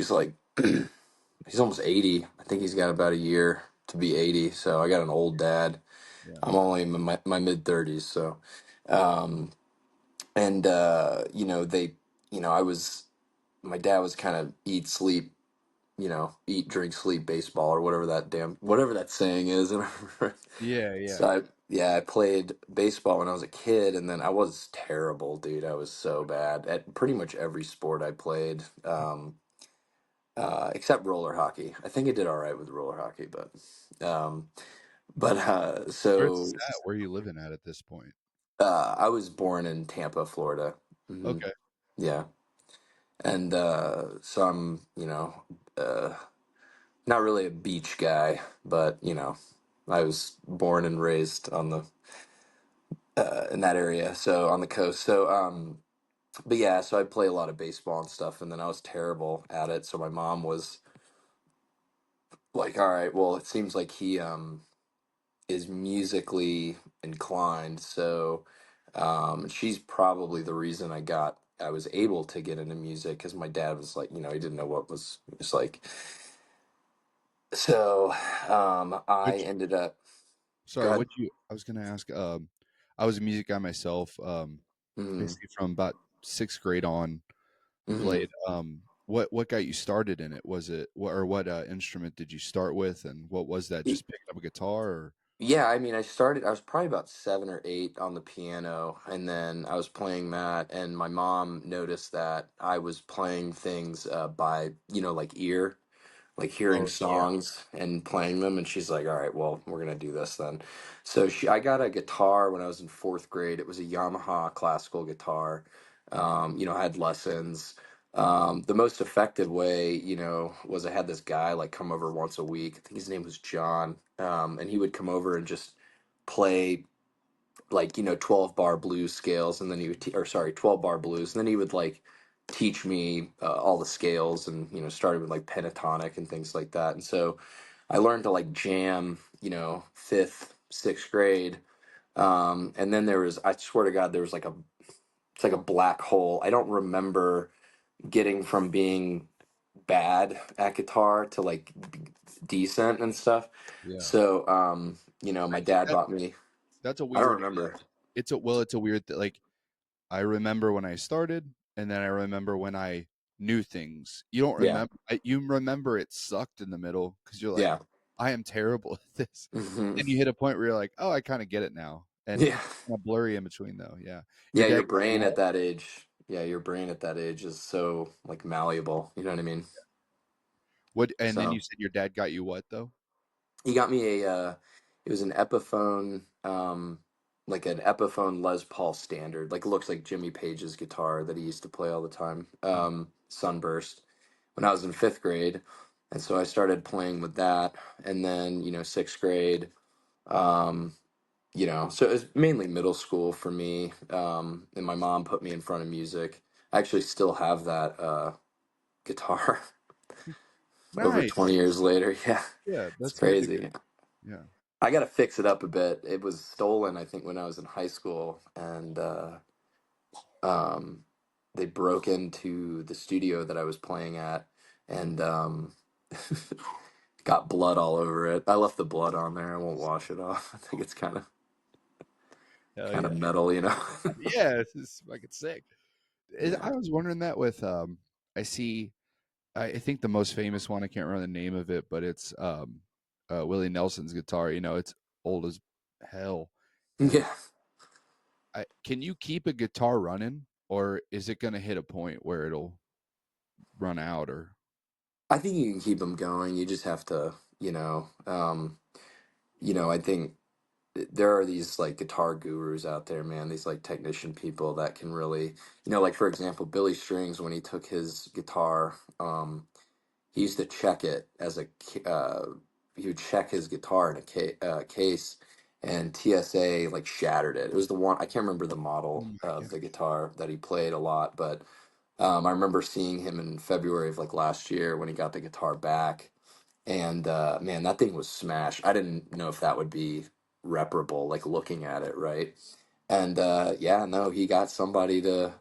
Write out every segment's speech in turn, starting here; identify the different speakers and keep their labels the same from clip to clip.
Speaker 1: he's like he's almost 80. I think he's got about a year to be 80. So I got an old dad.
Speaker 2: Yeah.
Speaker 1: I'm only in my mid 30s. So, um, and they, I was my dad was kind of eat, sleep, eat, drink, sleep, baseball, or whatever that saying is. And
Speaker 2: Yeah, yeah.
Speaker 1: so I played baseball when I was a kid, and then I was terrible, dude. I was so bad at pretty much every sport I played. Except roller hockey. I think I did all right with roller hockey, um,
Speaker 2: Where's this
Speaker 1: so
Speaker 2: at? Where are you living at this point?
Speaker 1: I was born in Tampa, Florida. hmm
Speaker 2: Okay.
Speaker 1: Yeah, and so I'm, uh, not really a beach guy, but I was born and raised on the in that area, so on the coast. So, but yeah, so I play a lot of baseball and stuff, and then I was terrible at it. So my mom was like, "All right, well, it seems like he is musically inclined, so she's probably the reason I was able to get into music because my dad was like, he didn't know what was it's like. So I
Speaker 2: Which
Speaker 1: ended up
Speaker 2: sorry,
Speaker 1: go ahead.
Speaker 2: what you I was gonna ask, I was a music guy myself,
Speaker 1: hmm
Speaker 2: basically from about 6th grade on,
Speaker 1: hmm
Speaker 2: played, what got you started in it? Was it what instrument did you start with, and what was that? Just picking up a guitar or
Speaker 1: Yeah, I mean, I was probably about 7 or 8 on the piano, and then I was playing that, and my mom noticed that I was playing things by, like ear, like hearing
Speaker 2: Oh, yeah.
Speaker 1: songs and playing them, and she's like, "All right, well, we're gonna do this then." So I got a guitar when I was in 4th grade. It was a Yamaha classical guitar. I had lessons. The most effective way, was I had this guy like come over once a week. I think his name was John, and he would come over and just play like 12 bar blues scales, and then he would or sorry, 12 bar blues, and then he would like teach me all the scales, and started with like pentatonic and things like that. And so I learned to like jam, 5th, 6th grade. And then I swear to God, there was like it's like a black hole. I don't remember getting from being bad at guitar to like decent and stuff.
Speaker 2: Yeah.
Speaker 1: So my
Speaker 2: I
Speaker 1: dad
Speaker 2: that
Speaker 1: bought me.
Speaker 2: that's a
Speaker 1: I don't
Speaker 2: weird,
Speaker 1: remember.
Speaker 2: it's a weird like, I remember when I started, and then I remember when I knew things. You don't
Speaker 1: Yeah.
Speaker 2: remember you remember it sucked in the middle because 'cause you're like,
Speaker 1: Yeah.
Speaker 2: "I am terrible at this."
Speaker 1: hmm
Speaker 2: Then you hit a point where you're like, "Oh, I kinda get it now." And
Speaker 1: Yeah.
Speaker 2: kinda blurry in between though, yeah. Your
Speaker 1: Yeah,
Speaker 2: dad
Speaker 1: your
Speaker 2: got you
Speaker 1: brain at
Speaker 2: what?
Speaker 1: that age. Yeah, your brain at that age is so like malleable. You know what I mean?
Speaker 2: What and then you
Speaker 1: So
Speaker 2: said your dad got you what though?
Speaker 1: he got me it was an Epiphone, like an Epiphone Les Paul standard. Like it looks like Jimmy Page's guitar that he used to play all the time.
Speaker 2: Mm.
Speaker 1: Sunburst when I was in 5th grade. And so I started playing with that. And then, 6th grade, um, so it was mainly middle school for me. And my mom put me in front of music. I actually still have that guitar over
Speaker 2: Nice.
Speaker 1: 20 years later. Yeah,
Speaker 2: Yeah,
Speaker 1: it's
Speaker 2: that's really good.
Speaker 1: crazy.
Speaker 2: Yeah.
Speaker 1: I got to fix it up a bit. It was stolen, I think, when I was in high school, and um, they broke into the studio that I was playing at, and got blood all over it. I left the blood on there. I won't wash it off. I think it's
Speaker 2: Hell
Speaker 1: kind
Speaker 2: yeah.
Speaker 1: of metal.
Speaker 2: Yeah, this is fucking sick.
Speaker 1: Yeah.
Speaker 2: I was wondering that with, I see I think the most famous one, I can't remember the name of it, but it's Willie Nelson's guitar. It's old as hell. And
Speaker 1: Yeah.
Speaker 2: can you keep a guitar running, or is it going to hit a point where it'll run out? Or
Speaker 1: I think you can keep them going. You just have to, I think there are these like guitar gurus out there, man. These like technician people that can really, like for example, Billy Strings when he took his guitar, he used to check it he would check his guitar in a case, and TSA like shattered it. It was the one I can't remember the
Speaker 2: oh
Speaker 1: model
Speaker 2: my
Speaker 1: of
Speaker 2: god,
Speaker 1: the guitar that he played a lot, but I remember seeing him in February of like last year when he got the guitar back, and man, that thing was smashed. I didn't know if that would be reparable, like looking at it, right? And yeah, no, he got somebody to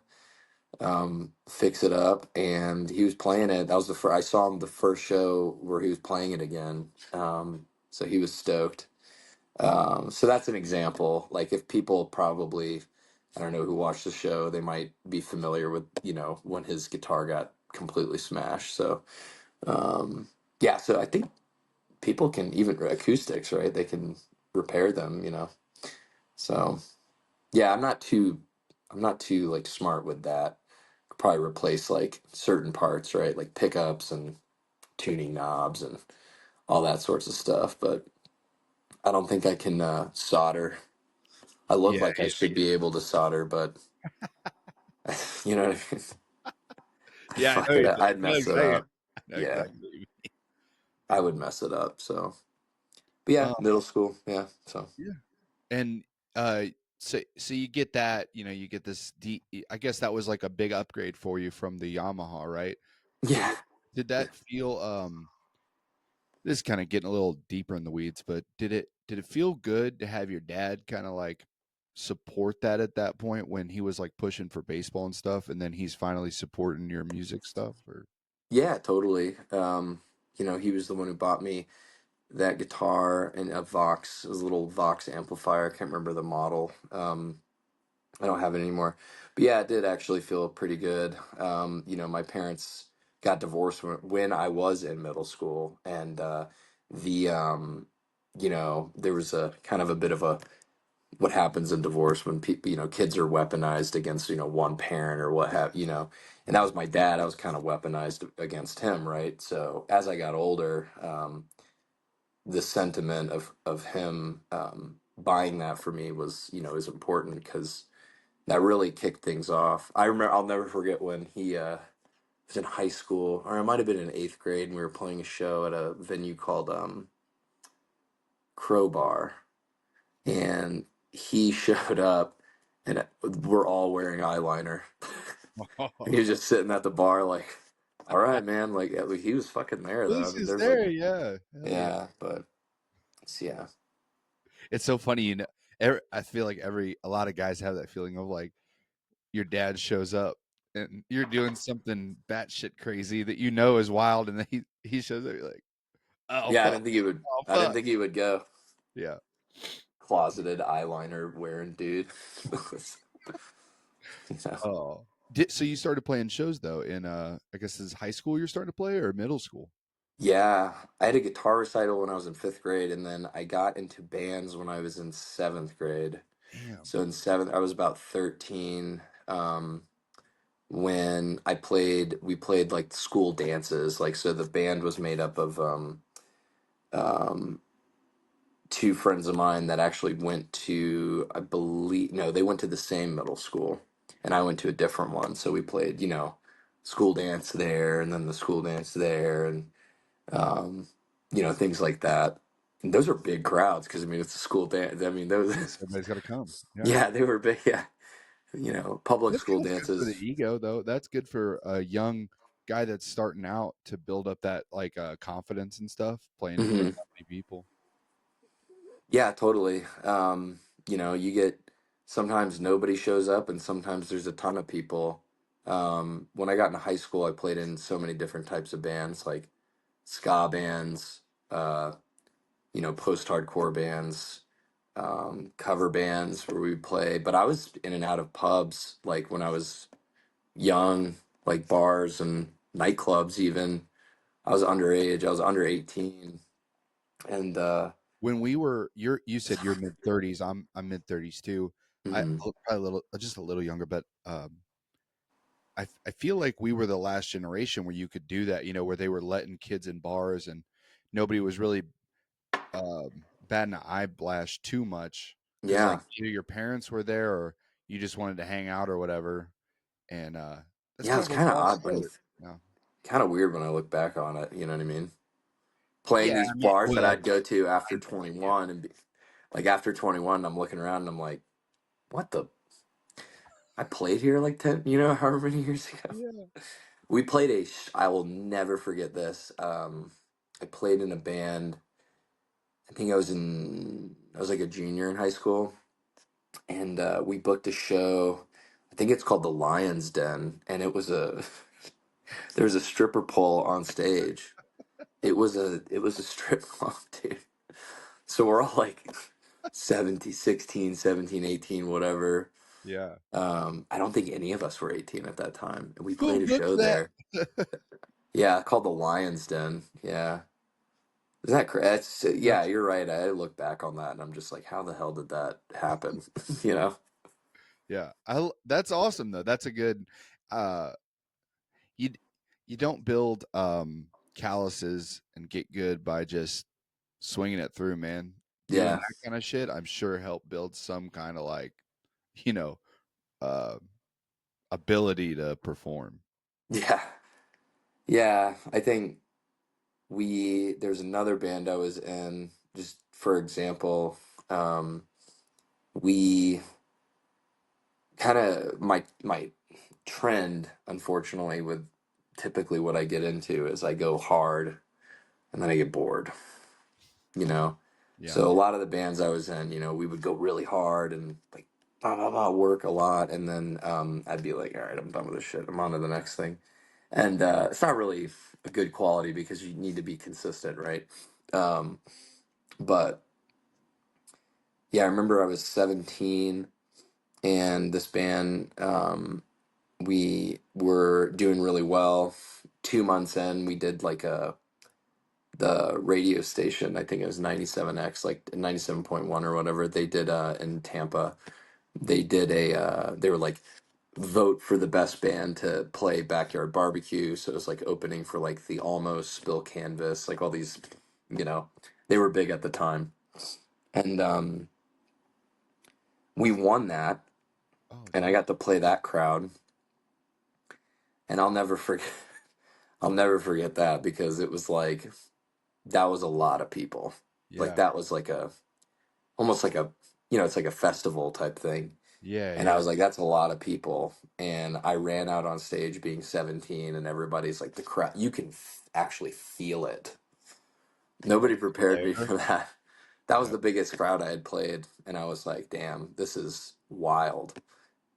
Speaker 1: fix it up, and he was playing it. That was the first I saw him the first show where he was playing it again. So he was stoked. So that's an example. Like if people probably, I don't know, who watched the show, they might be familiar with, when his guitar got completely smashed. So yeah, so I think people can even acoustics, right? They can repair them. So yeah, I'm not too like smart with that. Could probably replace like certain parts, right? Like pickups and tuning knobs and all that sorts of stuff, but I don't think I can solder. I look
Speaker 2: Yeah,
Speaker 1: like I should be able to solder, but you know what I mean?
Speaker 2: yeah,
Speaker 1: Fuck it, I'd
Speaker 2: I know
Speaker 1: mess it
Speaker 2: exactly.
Speaker 1: up.
Speaker 2: I know
Speaker 1: Yeah,
Speaker 2: exactly. What you mean.
Speaker 1: I would mess it up. So, but yeah,
Speaker 2: Um,
Speaker 1: middle school. Yeah. So,
Speaker 2: yeah, and uh, so you get that, you get this. I guess that was like a big upgrade for you from the Yamaha, right? Did
Speaker 1: yeah.
Speaker 2: it? Did that feel? This is kind of getting a little deeper in the weeds, but did it feel good to have your dad kind of like support that at that point when he was like pushing for baseball and stuff, and then he's finally supporting your music stuff? Or
Speaker 1: Yeah, totally. He was the one who bought me that guitar and a Vox, a little Vox amplifier. I can't remember the model. I don't have it anymore. But yeah, it did actually feel pretty good. My parents got divorced when I was in middle school, and the there was a kind of a bit of a what happens in divorce when people, kids are weaponized against, one parent or what have, and that was my dad. I was kind of weaponized against him, right? So as I got older, the sentiment of him buying that for me was, is important because that really kicked things off. I remember, I'll never forget when he was in high school, or I might have been in eighth grade, and we were playing a show at a venue called Crowbar, and he showed up, and we're all wearing eyeliner. He was just sitting at the bar, like, "All right, man." Like he was fucking there, though. I
Speaker 2: Lucy
Speaker 1: mean,
Speaker 2: is
Speaker 1: there's like,
Speaker 2: there, yeah, hell yeah.
Speaker 1: yeah, but yeah,
Speaker 2: It's so funny, I feel like every a lot of guys have that feeling of like your dad shows up and you're doing something batshit crazy that is wild, and then he shows up. You're like, oh
Speaker 1: yeah. I
Speaker 2: fuck,
Speaker 1: didn't think he would.
Speaker 2: oh
Speaker 1: I didn't
Speaker 2: fuck,
Speaker 1: think he would go.
Speaker 2: yeah.
Speaker 1: Closeted eyeliner wearing dude. Yeah.
Speaker 2: Oh, so you started playing shows though in I guess this is high school you're starting to play or middle school?
Speaker 1: Yeah, I had a guitar recital when I was in fifth grade, and then I got into bands when I was in seventh grade.
Speaker 2: Damn.
Speaker 1: So in seventh, I was about 13. When we played like school dances. Like, so the band was made up of um, two friends of mine that actually went to, I believe, no, they went to the same middle school, and I went to a different one. So we played, school dance there, and then the school dance there, and um, things like that. And those are big crowds because I mean it's a school dance. I mean those,
Speaker 2: Yes, everybody's got to come. Yeah.
Speaker 1: yeah, they were big. Yeah, public school
Speaker 2: That's good for the
Speaker 1: dances.
Speaker 2: ego, though. That's good for a young guy that's starting out to build up that like confidence and stuff, playing in front
Speaker 1: Hmm.
Speaker 2: of that many people.
Speaker 1: Yeah, totally. You get sometimes nobody shows up, and sometimes there's a ton of people. When I got into high school, I played in so many different types of bands, like ska bands, uh, post-hardcore bands, cover bands where we would play. But I was in and out of pubs, like when I was young, like bars and nightclubs. Even I was underage. I was under 18, and
Speaker 2: When we were, you said you're mid 30s. I'm mid 30s too.
Speaker 1: mhm.
Speaker 2: Probably a little, just a little younger, but I feel like we were the last generation where you could do that. Where they were letting kids in bars and nobody was really batting an eyelash too much because like
Speaker 1: Yeah,
Speaker 2: either your parents were there or you just wanted to hang out or whatever. And that's
Speaker 1: yeah.
Speaker 2: kind
Speaker 1: It's
Speaker 2: of a
Speaker 1: kind of
Speaker 2: wild
Speaker 1: odd when
Speaker 2: sport. Yeah.
Speaker 1: kind of weird when I look back on it. You know what I mean? Playing
Speaker 2: Yeah,
Speaker 1: these
Speaker 2: I mean,
Speaker 1: bars that
Speaker 2: well,
Speaker 1: I'd go to after
Speaker 2: hindsight, yeah.
Speaker 1: 21, and like after 21, I'm looking around and I'm like, what the? I played here like 10, however many years ago.
Speaker 2: Yeah.
Speaker 1: We played I will never forget this. I played in a band. I was like a junior in high school, and we booked a show. I think it's called the Lion's Den, and it was a there was a stripper pole on stage. It was a strip club, dude. So we're all like 17, 16, 17, 18, whatever.
Speaker 2: Yeah.
Speaker 1: I don't think any of us were 18 at that time. And we
Speaker 2: Who
Speaker 1: played a
Speaker 2: books
Speaker 1: show
Speaker 2: that?
Speaker 1: there. Yeah, called the Lion's Den. Yeah. Isn't that crazy? Yeah,
Speaker 2: That's
Speaker 1: you're right. I look back on that and I'm just like, how the hell did that happen? You know?
Speaker 2: yeah. That's awesome though. That's a good uh you you don't build calluses and get good by just swinging it through, man. Doing
Speaker 1: Yeah.
Speaker 2: that kind of shit, I'm sure helped build some kind of like, you know, uh ability to perform.
Speaker 1: Yeah. Yeah. I think there's another band I was in, just for example, um, we kind of my trend, unfortunately, with typically what I get into is I go hard and then I get bored, you know.
Speaker 2: Yeah.
Speaker 1: So a lot of the bands I was in, we would go really hard and like blah blah blah work a lot, and then I'd be like, all right, I'm done with this shit. I'm on to the next thing, and it's not really a good quality because you need to be consistent, right? Um, but yeah, I remember I was 17 and this band. We were doing really well. 2 months in, we did like the radio station. I think it was 97X, like 97.1 or whatever. They did in Tampa. They did they were like vote for the best band to play backyard barbecue. So it was like opening for like the Almost, Spill Canvas, like all these, you know, they were big at the time. And we won that,
Speaker 2: Oh,
Speaker 1: and I
Speaker 2: geez.
Speaker 1: got to play that crowd, and I'll never forget. I'll never forget that because it was like that was a lot of people. Like
Speaker 2: Yeah.
Speaker 1: that was like a almost like a it's like a festival type thing.
Speaker 2: Yeah,
Speaker 1: And I
Speaker 2: yeah.
Speaker 1: was like, that's a lot of people. And I ran out on stage being 17, and everybody's like the crowd. You can actually feel it.
Speaker 2: Like
Speaker 1: Nobody
Speaker 2: the
Speaker 1: prepared me
Speaker 2: glare.
Speaker 1: for that. That was
Speaker 2: Yeah.
Speaker 1: the biggest crowd I had played, and I was like, damn, this is wild.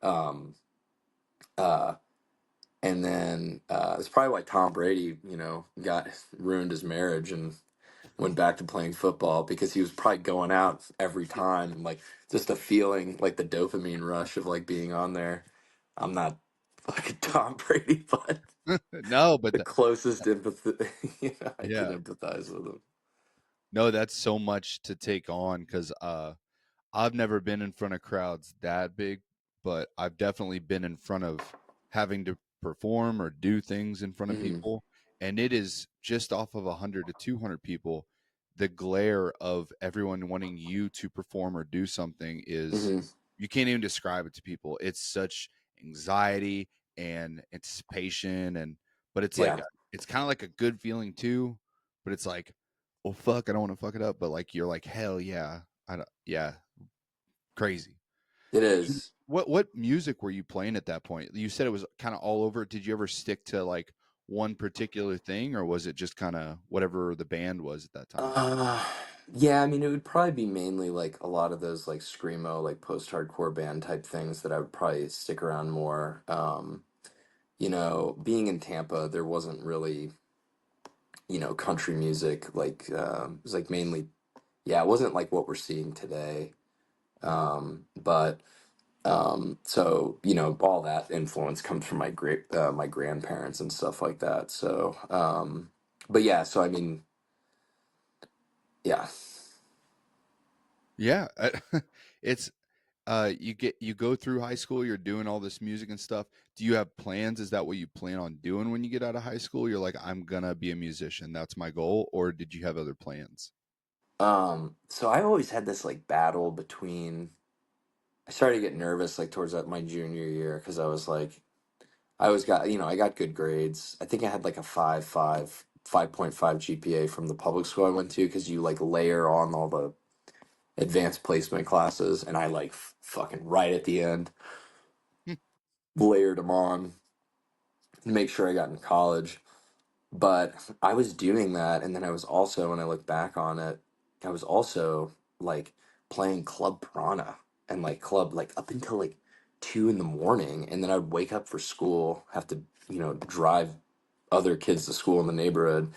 Speaker 1: Um, uh, and then it's probably why Tom Brady, got ruined his marriage and went back to playing football because he was probably going out every time and like just a feeling like the dopamine rush of like being on there. I'm not fucking Tom Brady, but
Speaker 2: No, but
Speaker 1: the closest empathy, I can
Speaker 2: yeah.
Speaker 1: empathize with him.
Speaker 2: No, that's so much to take on because I've never been in front of crowds that big, but I've definitely been in front of having to perform or do things in front of
Speaker 1: Hmm.
Speaker 2: people. And it is just off of 100 to 200 people. The glare of everyone wanting you to perform or do something is,
Speaker 1: Hmm.
Speaker 2: you can't even describe it to people. It's such anxiety and anticipation. But it's like,
Speaker 1: Yeah,
Speaker 2: it's kind of like a good feeling too. But it's like, well, fuck, I don't want to fuck it up. But like, you're like, hell yeah. Yeah, crazy.
Speaker 1: it
Speaker 2: You
Speaker 1: is.
Speaker 2: what music were you playing at that point? You said it was kinda all over. Did you ever stick to, like, one particular thing, or was it just kinda whatever the band was at that time?
Speaker 1: Uh, yeah, I mean, it would probably be mainly like a lot of those like screamo, like post-hardcore band type things that I would probably stick around more. Being in Tampa, there wasn't really country music. Like it was like mainly, yeah, it wasn't like what we're seeing today. But so all that influence comes from my grandparents and stuff like that. So, but yeah, so I mean, yeah.
Speaker 2: Yeah, it's, you go through high school, you're doing all this music and stuff. Do you have plans? Is that what you plan on doing when you get out of high school? You're like, "I'm gonna be a musician, that's my goal," or did you have other plans?
Speaker 1: So I always had this like battle between. I started to get nervous like towards my junior year because I was like, I always got, I got good grades. I think I had like a 5.5 GPA from the public school I went to because you like layer on all the advanced placement classes, and I like fucking right at the end layered them on to make sure I got in college. But I was doing that, and then I was also, when I look back on it, I was also like playing Club Piranha and like club like up until like 2 in the morning, and then I'd wake up for school, have to, drive other kids to school in the neighborhood,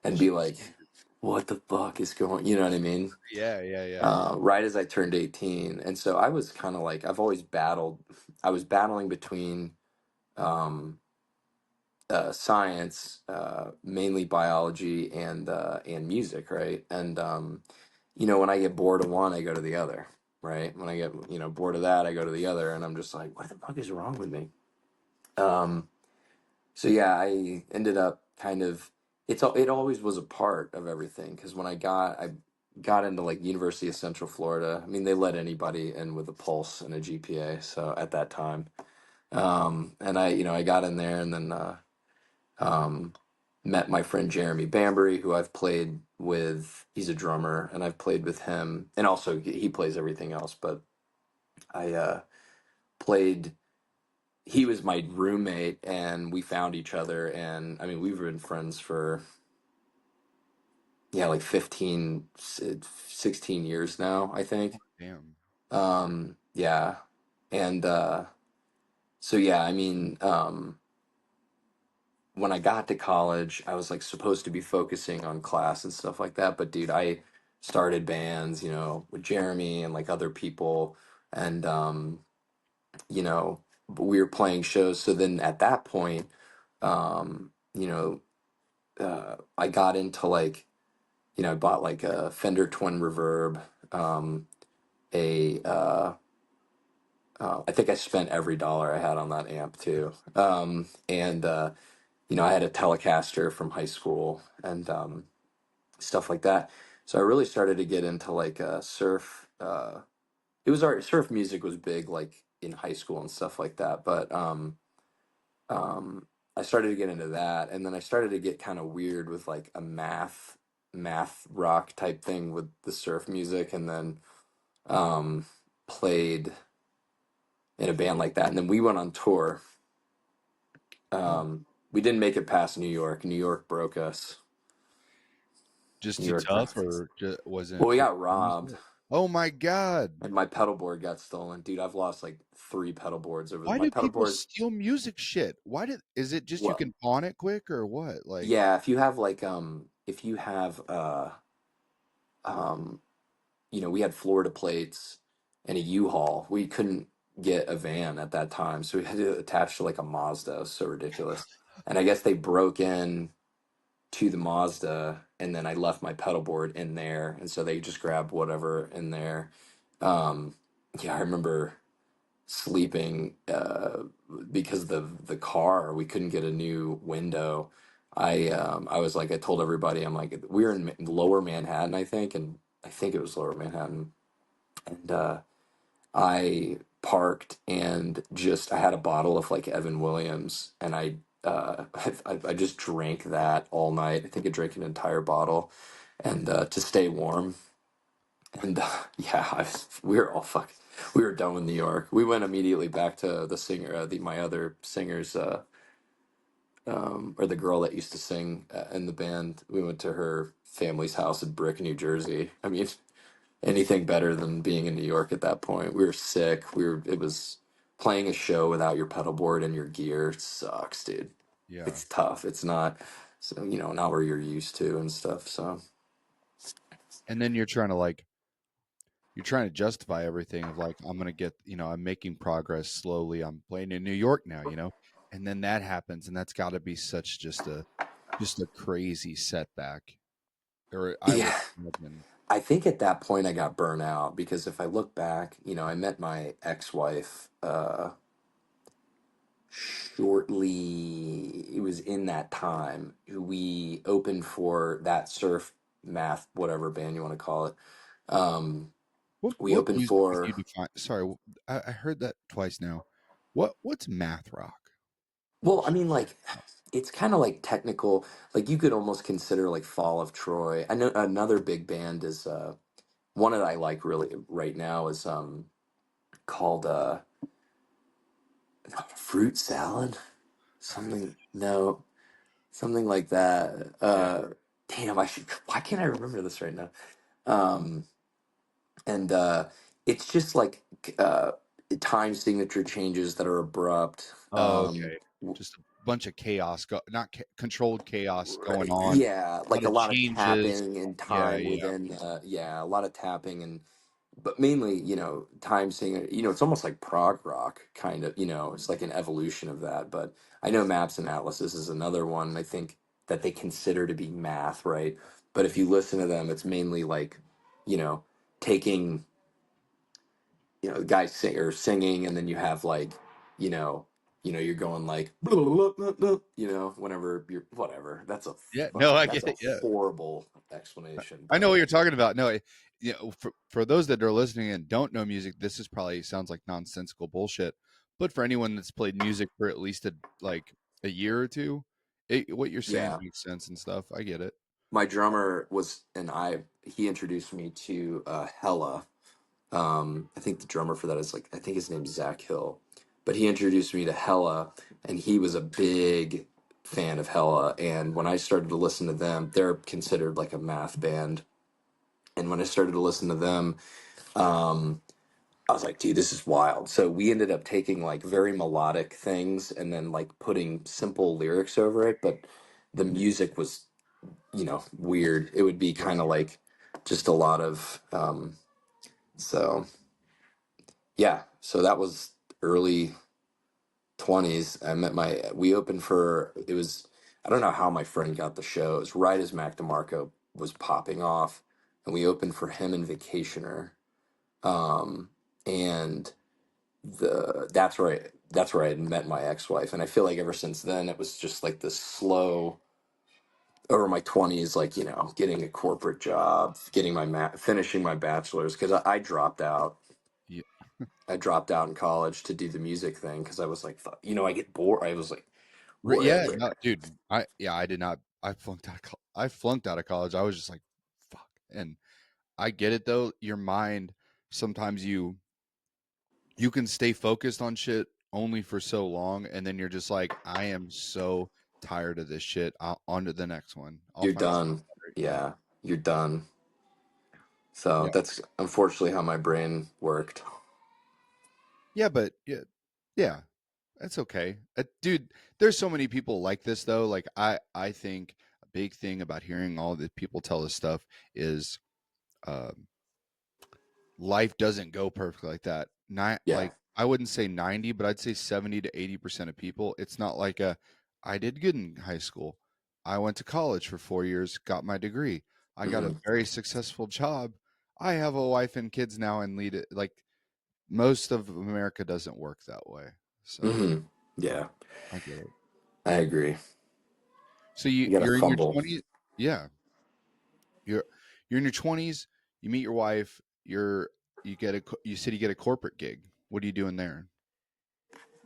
Speaker 1: and be like,
Speaker 2: Jeez.
Speaker 1: what the fuck is going, you know what I mean?
Speaker 2: Yeah, yeah, yeah.
Speaker 1: Right as I turned 18. And so I was kind of like, I was battling between um, science, mainly biology and music, right? And when I get bored of one, I go to the other, right? When I get bored of that, I go to the other, and I'm just like, what the fuck is wrong with me? Um, so yeah, I ended up kind of it always was a part of everything because when I got into like University of Central Florida. I mean, they let anybody in with a pulse and a GPA. So at that time, and I got in there, and then um, met my friend Jeremy Bambury, who I've played with. He's a drummer, and I've played with him, and also he plays everything else. But I played. He was my roommate, and we found each other, and I mean, we've been friends for yeah, like 16 years now, I think.
Speaker 2: Damn.
Speaker 1: Yeah, and so yeah, I mean, when I got to college, I was like supposed to be focusing on class and stuff like that. But dude, I started bands, with Jeremy and like other people, and you know, we were playing shows. So then at that point, I got into like, I bought like a Fender Twin Reverb, a I think I spent every dollar I had on that amp too. And I had a Telecaster from high school and stuff like that. So I really started to get into like surf. It was our surf music was big like in high school and stuff like that. But um, I started to get into that, and then I started to get kind of weird with like a math rock type thing with the surf music, and then um, played in a band like that, and then we went on tour.
Speaker 2: Hmm.
Speaker 1: We didn't make it past New York. New York broke us.
Speaker 2: Just
Speaker 1: New
Speaker 2: too
Speaker 1: York
Speaker 2: tough,
Speaker 1: broke.
Speaker 2: or wasn't
Speaker 1: Well, we
Speaker 2: true
Speaker 1: got
Speaker 2: to
Speaker 1: robbed,
Speaker 2: music? Oh my god.
Speaker 1: and my pedal board got stolen. Dude, I've lost like 3 pedal boards over
Speaker 2: Why
Speaker 1: my
Speaker 2: do
Speaker 1: pedal
Speaker 2: people
Speaker 1: board.
Speaker 2: steal music shit? Why did is it just you
Speaker 1: Well,
Speaker 2: can pawn it quick or what? Like,
Speaker 1: yeah, if you have um we had Florida plates and a U-Haul. We couldn't get a van at that time, so we had to attach to like a Mazda. It was so ridiculous. And I guess they broke in to the Mazda, and then I left my pedal board in there, and so they just grabbed whatever in there. Um, yeah, I remember sleeping because the car we couldn't get a new window. I was like I told everybody I'm like we were in Lower Manhattan I think, and I think it was Lower Manhattan, and I parked and just I had a bottle of like Evan Williams, and I just drank that all night. I think I drank an entire bottle, and to stay warm. And yeah, we were all fuck. We were done with New York. We went immediately back to the singer, my other singers, or the girl that used to sing in the band. We went to her family's house in Brick, New Jersey. I mean, anything better than being in New York at that point. We were sick. It was playing a show without your pedal board and your gear sucks, dude.
Speaker 2: yeah.
Speaker 1: It's tough. It's not, so, not where you're used to and stuff. So,
Speaker 2: And then you're trying to justify everything of like I'm gonna get I'm making progress slowly. I'm playing in New York now, and then that happens, and that's got to be such just a crazy setback. Or I would
Speaker 1: yeah,
Speaker 2: imagine.
Speaker 1: I think at that point I got burnt out because if I look back, I met my ex-wife shortly, it was in that time. We opened for that surf math, whatever band you want to call it. Um, we
Speaker 2: What
Speaker 1: opened
Speaker 2: music would you
Speaker 1: for
Speaker 2: define? Sorry, I heard that twice now. What's math rock?
Speaker 1: Well, I mean, like, it's kind of like technical. Like, you could almost consider like Fall of Troy. I know another big band is one that I like really right now is called Fruit Salad, something no, something like that.
Speaker 2: Yeah.
Speaker 1: Damn, I should. Why can't I remember this right now? Um, and it's just like time signature changes that are abrupt.
Speaker 2: Oh, okay. Just a bunch of chaos not controlled chaos going on.
Speaker 1: Yeah,
Speaker 2: A lot
Speaker 1: like a
Speaker 2: of
Speaker 1: lot of
Speaker 2: changes.
Speaker 1: tapping and
Speaker 2: Yeah,
Speaker 1: time
Speaker 2: yeah.
Speaker 1: within, yeah, a lot of tapping and, but mainly, time singer, it's almost like prog rock kind of, it's like an evolution of that. But I know Maps and Atlases is another one I think that they consider to be math, right? But if you listen to them, it's mainly like, you know, taking, the guys singing, and then you have like, you know, you're going like, whenever you're whatever.
Speaker 2: Yeah, no, I
Speaker 1: That's
Speaker 2: get
Speaker 1: a
Speaker 2: it, yeah.
Speaker 1: horrible explanation,
Speaker 2: I know
Speaker 1: but
Speaker 2: what you're talking about. No, for those that are listening and don't know music, this is probably sounds like nonsensical bullshit. But for anyone that's played music for at least a year or two, what you're saying
Speaker 1: yeah,
Speaker 2: makes sense and stuff. I get it.
Speaker 1: my drummer was, and he introduced me to Hella. I think the drummer for that is like, I think his name's Zach Hill, but he introduced me to Hella, and he was a big fan of Hella. And when I started to listen to them, they're considered like a math band. And when I started to listen to them, um, I was like, dude, this is wild. So we ended up taking like very melodic things and then like putting simple lyrics over it, but the music was, weird. It would be
Speaker 2: Yeah.
Speaker 1: kind of like just a lot of, so yeah. So that was early 20s. We opened for, I don't know how my friend got the show. It was right as Mac DeMarco was popping off, and we opened for him and Vacationer. Um, and that's where I had met my ex-wife, and I feel like ever since then it was just like this slow over my 20s, like, getting a corporate job, getting finishing my bachelor's, because I dropped out.
Speaker 2: Yeah.
Speaker 1: I dropped out in college to do the music thing because I was like, I get bored. I was like,
Speaker 2: Yeah,
Speaker 1: whatever.
Speaker 2: no, dude. I did not. I flunked out of college. I was just like, fuck. And I get it though. Your mind sometimes you can stay focused on shit only for so long, and then you're just like, I am so tired of this shit. On to the next one. I'll
Speaker 1: You're
Speaker 2: find
Speaker 1: done.
Speaker 2: something better. Yeah,
Speaker 1: Yeah, you're done. So
Speaker 2: yeah,
Speaker 1: that's unfortunately how my brain worked.
Speaker 2: yeah. But yeah, yeah, that's okay, dude. There's so many people like this though. Like I think a big thing about hearing all the people tell this stuff is. Um, Life doesn't go perfectly like that. Not
Speaker 1: Yeah.
Speaker 2: like I wouldn't say 90, but I'd say 70 to 80% of people. It's not like I did good in high school. I went to college for 4 years, got my degree. I got a
Speaker 1: Hmm.
Speaker 2: very successful job. I have a wife and kids now and lead it. Like most of America doesn't work that way. So
Speaker 1: Hmm. Yeah,
Speaker 2: I get it.
Speaker 1: I agree.
Speaker 2: So
Speaker 1: You got to
Speaker 2: you're in your
Speaker 1: fumble.
Speaker 2: 20s. Yeah. You're you're in your 20s, you meet your wife, you said you get a corporate gig. What are you doing there?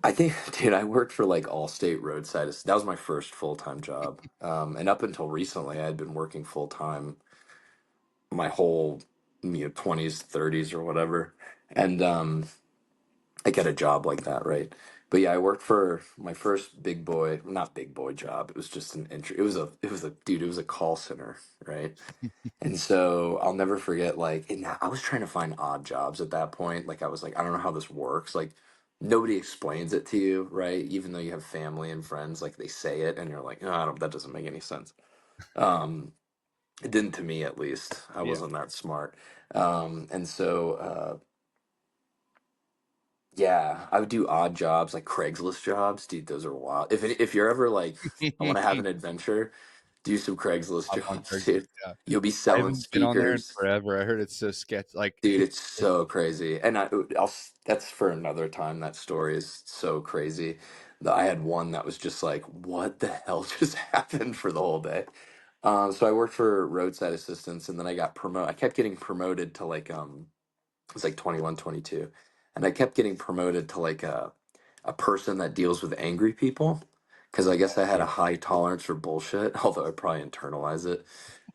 Speaker 1: I think, dude, I worked for like Allstate Roadside. That was my first full time job. And up until recently, I had been working full time my whole 20s, 30s, or whatever. And I get a job like that, right? But yeah, I worked for my first big boy, not big boy job. It was just an entry. It was a call center, right? And so I'll never forget, like, and I was trying to find odd jobs at that point. Like, I was like, I don't know how this works. Like, nobody explains it to you, right? Even though you have family and friends, like, they say it, and you're like, no, that doesn't make any sense. Um, it didn't to me, at least. I
Speaker 2: Yeah.
Speaker 1: wasn't that smart. And so, yeah, I would do odd jobs, like Craigslist jobs. Dude, those are wild. If you're ever like, I want to have an adventure, do some Craigslist
Speaker 2: Hop on
Speaker 1: jobs,
Speaker 2: Craigslist,
Speaker 1: dude.
Speaker 2: yeah.
Speaker 1: You'll be
Speaker 2: I
Speaker 1: selling
Speaker 2: haven't been on there in
Speaker 1: speakers.
Speaker 2: forever. I heard it's so sketch like
Speaker 1: Dude, it's
Speaker 2: it
Speaker 1: so crazy. And that's for another time. That story is so crazy. I had one that was just like, what the hell just happened for the whole day? So I worked for roadside assistance, and then I got promoted. I kept getting promoted to like, it was like 21, 22, and I kept getting promoted to like a person that deals with angry people, because I guess I had a high tolerance for bullshit, although I probably internalize it.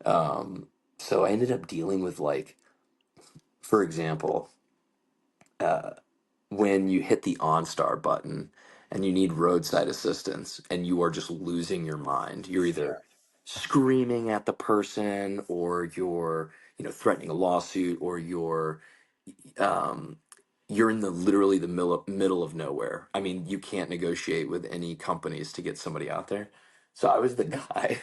Speaker 1: Um, so I ended up dealing with like, for example, when you hit the OnStar button and you need roadside assistance and you are just losing your mind. You're either screaming at the person, or you're, threatening a lawsuit, or you're you're in the literally the middle of nowhere. I mean, you can't negotiate with any companies to get somebody out there. So I was the guy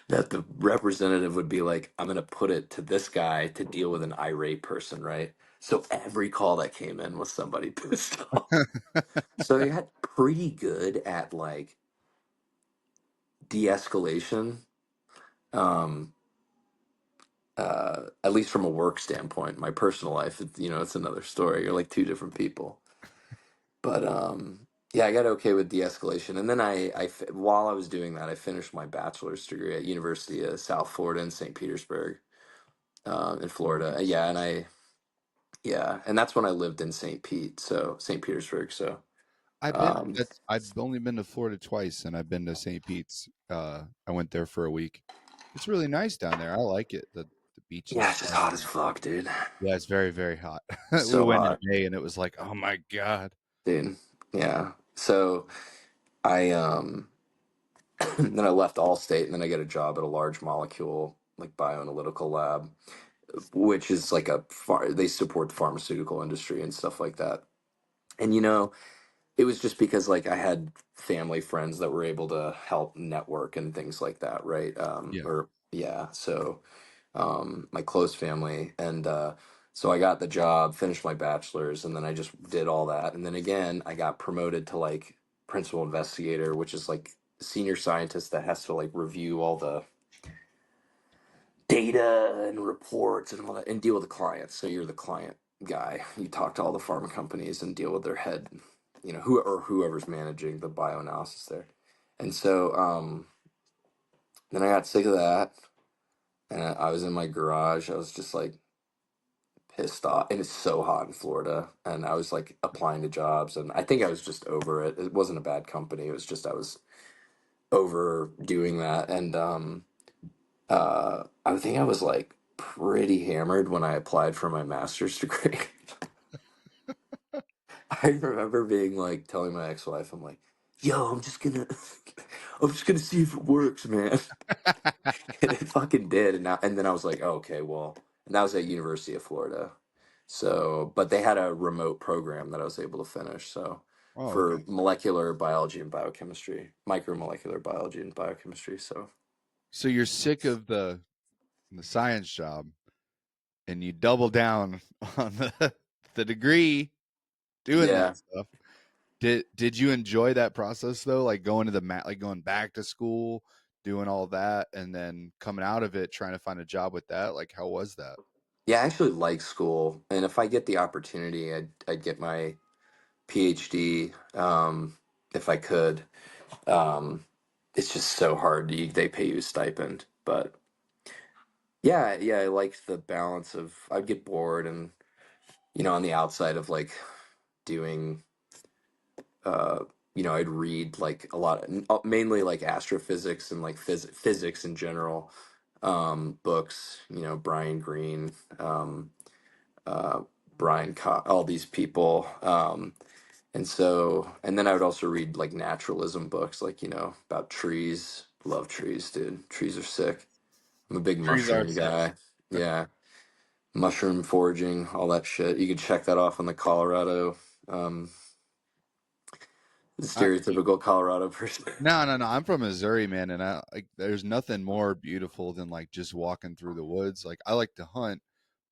Speaker 1: that the representative would be like, I'm going to put it to this guy to deal with an irate person, right? So every call that came in was somebody pissed off. So they got pretty good at like de-escalation, um, at least from a work standpoint. My personal life, it's another story. You're like two different people. But yeah, I got okay with de-escalation, and then while I was doing that, I finished my bachelor's degree at University of South Florida in St. Petersburg, in
Speaker 2: Oh,
Speaker 1: Florida.
Speaker 2: nice.
Speaker 1: Yeah, yeah, and that's when I lived in St. Petersburg. So um,
Speaker 2: I've only been to Florida twice, and I've been to St. Pete's. I went there for a week. It's really nice down there. I like it. The beach
Speaker 1: yeah,
Speaker 2: is
Speaker 1: it's just
Speaker 2: fun.
Speaker 1: hot as fuck, dude.
Speaker 2: Yeah, it's very, very hot. We
Speaker 1: So
Speaker 2: went in
Speaker 1: hot,
Speaker 2: May, and it was like, oh my god.
Speaker 1: dude. Yeah. So I then I left Allstate, and then I get a job at a large molecule like bioanalytical lab, which is like they support the pharmaceutical industry and stuff like that. And it was just because like I had family friends that were able to help network and things like that, right?
Speaker 2: Yeah.
Speaker 1: Or yeah, so my close family, and so I got the job, finished my bachelor's, and then I just did all that, and then again I got promoted to like principal investigator, which is like senior scientist that has to like review all the data and reports and all that and deal with the clients. So you're the client guy. You talk to all the pharma companies and deal with their head, whoever's managing the bioanalysis there. And so then I got sick of that, and I was in my garage. I was just like pissed off, and it's so hot in Florida. And I was like applying to jobs, and I think I was just over it. It wasn't a bad company. It was just I was overdoing that, and I think I was like pretty hammered when I applied for my master's degree. I remember being like telling my ex-wife, I'm like, "Yo, I'm just gonna see if it works, man." And it fucking did, and then I was like, oh, "Okay, well," and that was at University of Florida. So, but they had a remote program that I was able to finish. So,
Speaker 2: Oh, okay.
Speaker 1: for molecular biology and biochemistry, micromolecular biology and biochemistry. So,
Speaker 2: So you're sick of the science job, and you double down on the degree doing that
Speaker 1: yeah,
Speaker 2: stuff. Did you enjoy that process though? Like going to like going back to school, doing all that, and then coming out of it, trying to find a job with that. Like, how was that?
Speaker 1: yeah, I actually like school, and if I get the opportunity, I'd get my PhD, if I could. Um, it's just so hard. They pay you a stipend, but yeah, yeah, I liked the balance of I'd get bored, and on the outside of like doing, uh, I'd read like a lot, mainly like astrophysics and like physics in general, books. Brian Greene, uh, all these people. And then I would also read like naturalism books, like, about trees. Love trees, dude. Trees are sick. I'm a big
Speaker 2: Trees are
Speaker 1: mushroom
Speaker 2: sick.
Speaker 1: guy. Yeah. Mushroom foraging, all that shit. You could check that off on the Colorado, um,
Speaker 2: I,
Speaker 1: stereotypical Colorado person.
Speaker 2: no, no, no. I'm from Missouri, man, and I like. There's nothing more beautiful than like just walking through the woods. Like I like to hunt,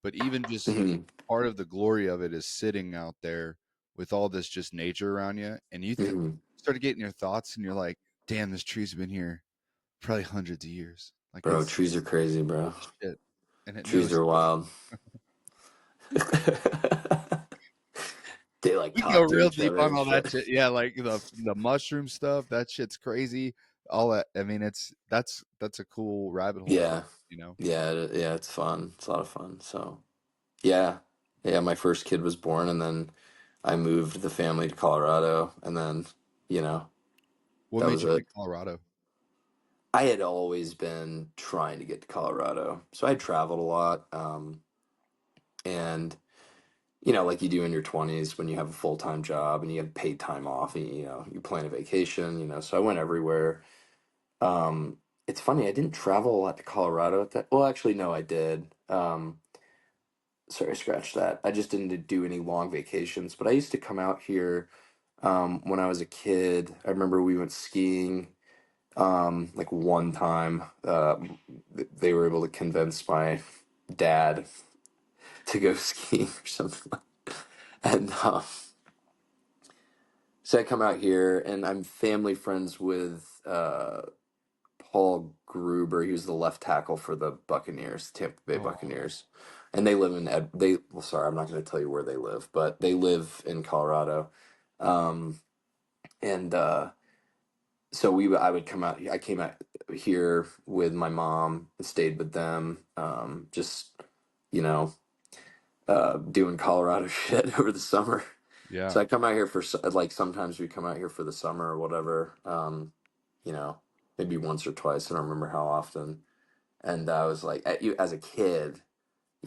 Speaker 2: but even just
Speaker 1: Mhm,
Speaker 2: part of the glory of it is sitting out there with all this just nature around you, and you
Speaker 1: mhm.
Speaker 2: start getting your thoughts, and you're like, "Damn, this tree's been here probably hundreds of years. Like
Speaker 1: Bro,
Speaker 2: it's
Speaker 1: trees are crazy, bro.
Speaker 2: shit, and it
Speaker 1: Trees
Speaker 2: knows."
Speaker 1: are wild. They like
Speaker 2: We can go
Speaker 1: talk to
Speaker 2: real
Speaker 1: each
Speaker 2: deep
Speaker 1: other
Speaker 2: on
Speaker 1: and
Speaker 2: all that
Speaker 1: shit.
Speaker 2: shit. Yeah, like the mushroom stuff. That shit's crazy. All that. I mean, that's a cool rabbit hole for
Speaker 1: Yeah.
Speaker 2: you know.
Speaker 1: Yeah, yeah, it's fun. It's a lot of fun. So, yeah. Yeah, my first kid was born, and then I moved the family to Colorado, and then, you know,
Speaker 2: What
Speaker 1: that
Speaker 2: made
Speaker 1: was
Speaker 2: you
Speaker 1: it.
Speaker 2: pick Colorado?
Speaker 1: I had always been trying to get to Colorado. So I traveled a lot. And, like you do in your 20s when you have a full-time job and you have paid time off, and, you plan a vacation, so I went everywhere. It's funny, I didn't travel a lot to Colorado at that. Well, actually, no, I did. sorry, scratch that. I just didn't do any long vacations, but I used to come out here when I was a kid. I remember we went skiing like one time. They were able to convince my dad to go skiing or something. And so I come out here and I'm family friends with Paul Gruber. He was the left tackle for the Buccaneers, Tampa Bay
Speaker 2: Oh,
Speaker 1: Buccaneers. And they live in well, sorry, I'm not going to tell you where they live, but they live in Colorado. Um, and so I would come out. I came out here with my mom and stayed with them. Just you know, doing Colorado shit over the summer.
Speaker 2: yeah.
Speaker 1: So I come out here for like sometimes we come out here for the summer or whatever. You know, maybe once or twice. I don't remember how often. And I was like, you as a kid,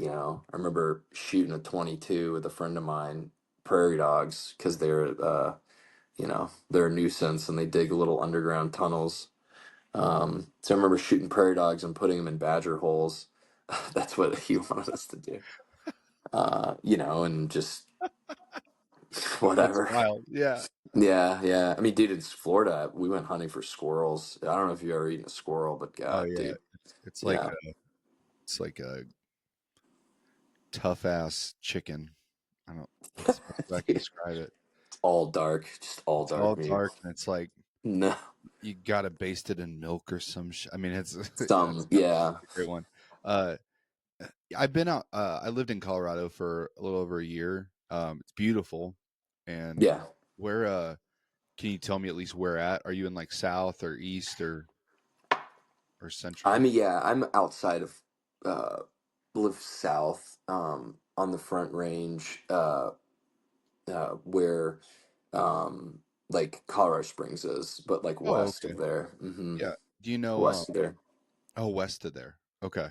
Speaker 1: I remember shooting a 22 with a friend of mine, prairie dogs, because they're a nuisance and they dig little underground tunnels. So I remember shooting prairie dogs and putting them in badger holes. That's what he wanted us to do. And just
Speaker 2: That's
Speaker 1: whatever.
Speaker 2: wild. Yeah.
Speaker 1: Yeah, yeah. I mean, dude, it's Florida. We went hunting for squirrels. I don't know if you've ever eaten a squirrel, but
Speaker 2: Oh
Speaker 1: God,
Speaker 2: yeah.
Speaker 1: dude,
Speaker 2: It's like
Speaker 1: yeah,
Speaker 2: it's like a tough ass chicken. I don't what's the best way I can
Speaker 1: dude,
Speaker 2: describe it.
Speaker 1: it's all dark, just all
Speaker 2: It's all
Speaker 1: dark meat.
Speaker 2: dark and it's like
Speaker 1: No,
Speaker 2: you gotta baste it in milk or I mean, it's
Speaker 1: some, yeah,
Speaker 2: a great one. Uh, I've been out. I lived in Colorado for a little over a year. It's beautiful, and
Speaker 1: yeah.
Speaker 2: where can you tell me at least where at? Are you in like south or east or central?
Speaker 1: I'm outside of, uh, live south, on the Front Range, where, um, like Colorado Springs is, but like
Speaker 2: Oh,
Speaker 1: west
Speaker 2: okay.
Speaker 1: of there,
Speaker 2: Yeah. Do you know?
Speaker 1: west of there.
Speaker 2: Oh, west of there. Okay.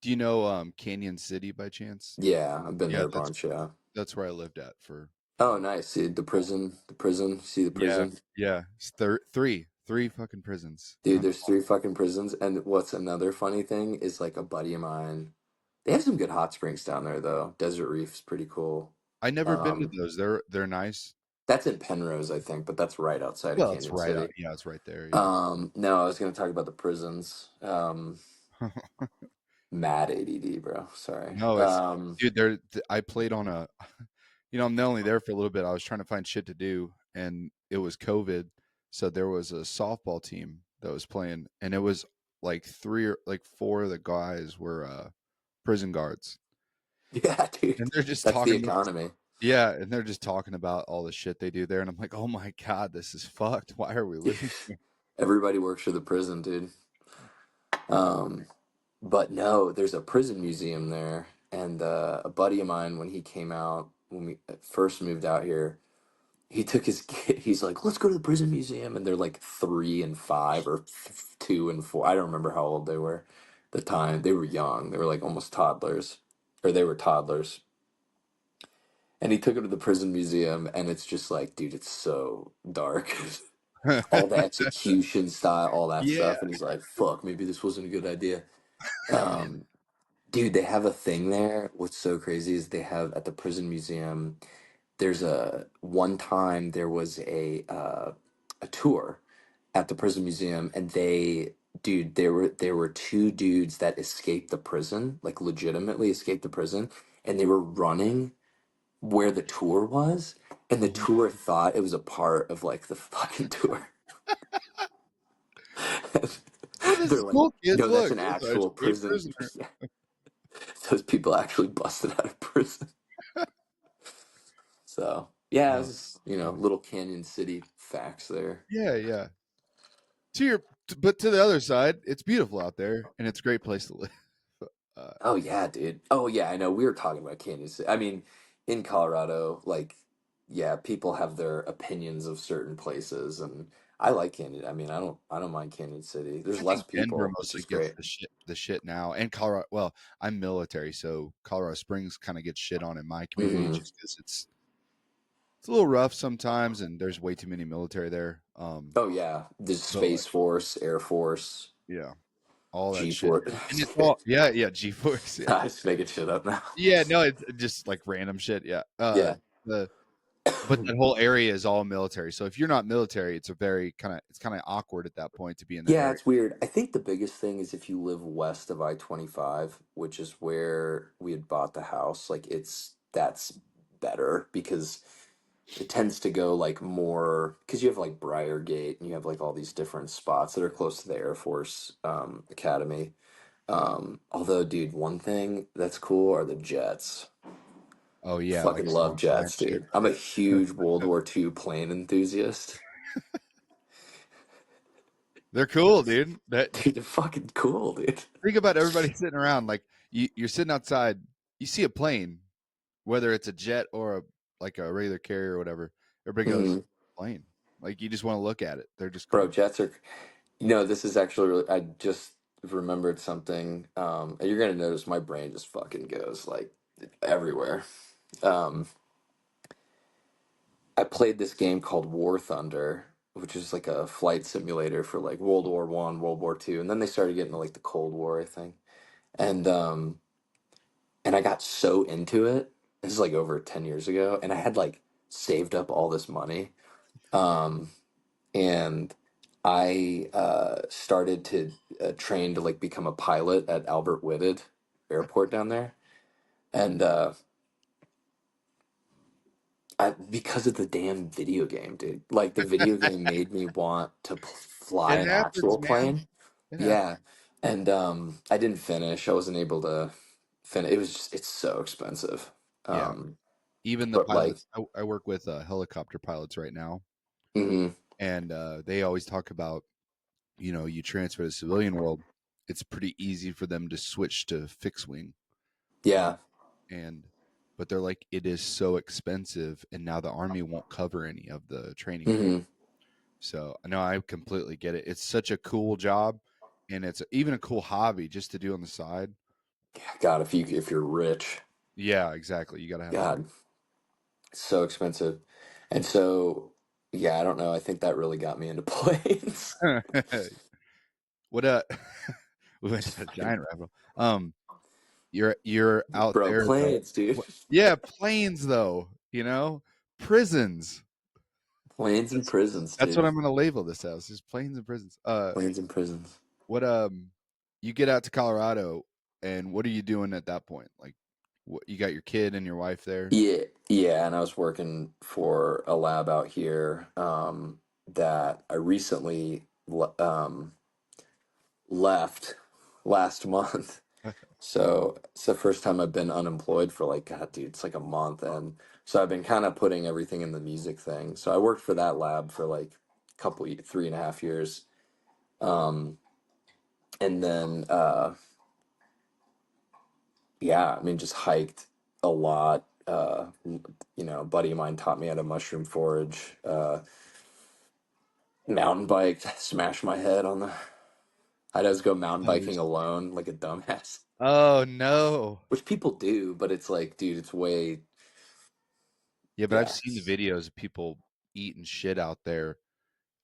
Speaker 2: Do you know Canyon City by chance?
Speaker 1: Yeah, I've been
Speaker 2: Yeah,
Speaker 1: there a bunch. Yeah.
Speaker 2: that's where I lived at for
Speaker 1: Oh, nice. See the prison, the prison. See the
Speaker 2: yeah,
Speaker 1: prison,
Speaker 2: yeah. It's three fucking prisons.
Speaker 1: dude. There's three fucking prisons, and what's another funny thing is like a buddy of mine. They have some good hot springs down there, though. Desert Reef's pretty cool.
Speaker 2: I never been to
Speaker 1: Um,
Speaker 2: those. They're nice.
Speaker 1: that's in Penrose, I think, but that's right outside of
Speaker 2: Well, it's
Speaker 1: Canyon
Speaker 2: right out.
Speaker 1: City.
Speaker 2: Yeah, it's right there. Yeah.
Speaker 1: No, I was gonna talk about the prisons. Mad ADD, bro. Sorry.
Speaker 2: No, it's dude. I played on a. I'm only there for a little bit. I was trying to find shit to do, and it was COVID, so there was a softball team that was playing, and it was like four of the guys were prison guards,
Speaker 1: Yeah,
Speaker 2: and
Speaker 1: dude.
Speaker 2: they're just
Speaker 1: That's the
Speaker 2: talking.
Speaker 1: economy.
Speaker 2: Yeah, and they're just talking about all the shit they do there, and I'm like, oh my god, this is fucked. Why are we living here?
Speaker 1: Everybody works for the prison, dude. Um, But no, there's a prison museum there, and a buddy of mine, when he came out, when we first moved out here, he took his kid. He's like, "Let's go to the prison museum," and they're like 3 and 5 or 2 and 4. I don't remember how old they were. At the time they were young. They were like almost toddlers, or they were toddlers. And he took him to the prison museum, and it's just like, dude, it's so dark. All the execution style, all that
Speaker 2: Yeah.
Speaker 1: stuff, and he's like, "Fuck, maybe this wasn't a good idea." Um, Dude, they have a thing there. What's so crazy is they have at the prison museum. There's a one time there was a tour at the prison museum, and dude, there were two dudes that escaped the prison, like legitimately escaped the prison, and they were running where the tour was, and the
Speaker 2: Oh,
Speaker 1: tour thought it was a part of like the fucking tour.
Speaker 2: oh, this
Speaker 1: They're
Speaker 2: is
Speaker 1: like,
Speaker 2: cool, kids.
Speaker 1: no, that's
Speaker 2: Look,
Speaker 1: an
Speaker 2: there's our
Speaker 1: actual
Speaker 2: escaped
Speaker 1: prison.
Speaker 2: prisoner.
Speaker 1: Yeah, those people actually busted out of prison. So yeah,
Speaker 2: Oh,
Speaker 1: it's just,
Speaker 2: funny.
Speaker 1: little Canyon City facts there.
Speaker 2: Yeah, yeah. But to the other side, it's beautiful out there, and it's a great place to live. Uh,
Speaker 1: Oh yeah, dude. Oh yeah, I know. We were talking about Canyon City. I mean, in Colorado, like, yeah, people have their opinions of certain places, and I like Canyon. I mean, I don't mind Canyon City. There's
Speaker 2: I
Speaker 1: less
Speaker 2: think Denver
Speaker 1: people, which
Speaker 2: mostly
Speaker 1: is
Speaker 2: gets
Speaker 1: great.
Speaker 2: the shit now, and Colorado. Well, I'm military, so Colorado Springs kind of gets shit on in my community
Speaker 1: Hmm.
Speaker 2: just because it's a little rough sometimes, and there's way too many military there.
Speaker 1: Oh yeah, there's
Speaker 2: But like,
Speaker 1: Space Force, Air Force.
Speaker 2: yeah, all that shit. And it's
Speaker 1: G4.
Speaker 2: all yeah, G-force, yeah.
Speaker 1: I just making shit up now.
Speaker 2: Yeah, no, it's just like random shit, yeah.
Speaker 1: Yeah.
Speaker 2: The but that whole area is all military. So if you're not military, it's kind of awkward at that point to be in that
Speaker 1: Yeah,
Speaker 2: area.
Speaker 1: it's weird. I think the biggest thing is if you live west of I-25, which is where we had bought the house, like that's better because it tends to go like more because you have like Briargate and you have like all these different spots that are close to the Air Force Academy. Although, dude, one thing that's cool are the jets.
Speaker 2: Oh yeah,
Speaker 1: Fucking
Speaker 2: like
Speaker 1: love
Speaker 2: Swamp Guy and
Speaker 1: jets,
Speaker 2: shit.
Speaker 1: dude. I'm a huge World War II plane enthusiast.
Speaker 2: They're cool, dude. That
Speaker 1: Dude, they're fucking cool, dude.
Speaker 2: think about everybody sitting around like you're sitting outside, you see a plane, whether it's a jet or like a regular carrier or whatever. Everybody goes,
Speaker 1: Mhm.
Speaker 2: plane. Like you just want to look at it. They're just
Speaker 1: Bro,
Speaker 2: cool.
Speaker 1: jets are. This is actually really. I just remembered something. And you're gonna notice my brain just fucking goes like everywhere. Um, I played this game called War Thunder, which is like a flight simulator for like World War I, World War II, and then they started getting to like the Cold War, I think. And I got so into it. This is like over 10 years ago, and I had like saved up all this money. Um, and I started to train to like become a pilot at Albert Whitted Airport down there, and because of the damn video game, dude. Like the video game made me want to fly
Speaker 2: It
Speaker 1: an
Speaker 2: happens,
Speaker 1: actual
Speaker 2: man.
Speaker 1: plane.
Speaker 2: It happens.
Speaker 1: Yeah, and I didn't finish. I wasn't able to finish. It was just it's so expensive.
Speaker 2: Yeah.
Speaker 1: Um,
Speaker 2: Even the
Speaker 1: but like,
Speaker 2: pilots, I work with helicopter pilots right now,
Speaker 1: mhm,
Speaker 2: and they always talk about, you transfer to the civilian world, it's pretty easy for them to switch to fixed wing. Uh,
Speaker 1: yeah,
Speaker 2: and but they're like, it is so expensive, and now the army won't cover any of the training for you.
Speaker 1: hmm
Speaker 2: So I know I completely get it. It's such a cool job, and it's even a cool hobby just to do on the side.
Speaker 1: God, if you're rich,
Speaker 2: Yeah, exactly. You got to have the money.
Speaker 1: God, it's so expensive, and so yeah, I don't know. I think that really got me into planes.
Speaker 2: What we went
Speaker 1: Just
Speaker 2: to a
Speaker 1: fucking,
Speaker 2: giant rabbit hole. You're out
Speaker 1: bro,
Speaker 2: there though.
Speaker 1: planes, dude.
Speaker 2: Yeah, planes though. Prisons.
Speaker 1: Planes and
Speaker 2: That's
Speaker 1: prisons,
Speaker 2: that's what
Speaker 1: dude.
Speaker 2: I'm gonna label this as. Is planes and prisons.
Speaker 1: Planes and prisons.
Speaker 2: What you get out to Colorado, and what are you doing at that point? Like, what you got your kid and your wife there?
Speaker 1: Yeah, yeah, and I was working for a lab out here that I recently left last month. So it's the first time I've been unemployed for like, God, dude, it's like a month. And so I've been kind of putting everything in the music thing. So I worked for that lab for like a couple, 3.5 years. Um, and then, yeah, I mean, just hiked a lot. A buddy of mine taught me how to mushroom forage, mountain biked, smashed my head on the, I'd always go mountain biking alone like a dumbass,
Speaker 2: Oh no.
Speaker 1: which people do, but it's like, dude, it's way,
Speaker 2: Yeah, but I've
Speaker 1: yeah.
Speaker 2: seen the videos of people eating shit out there,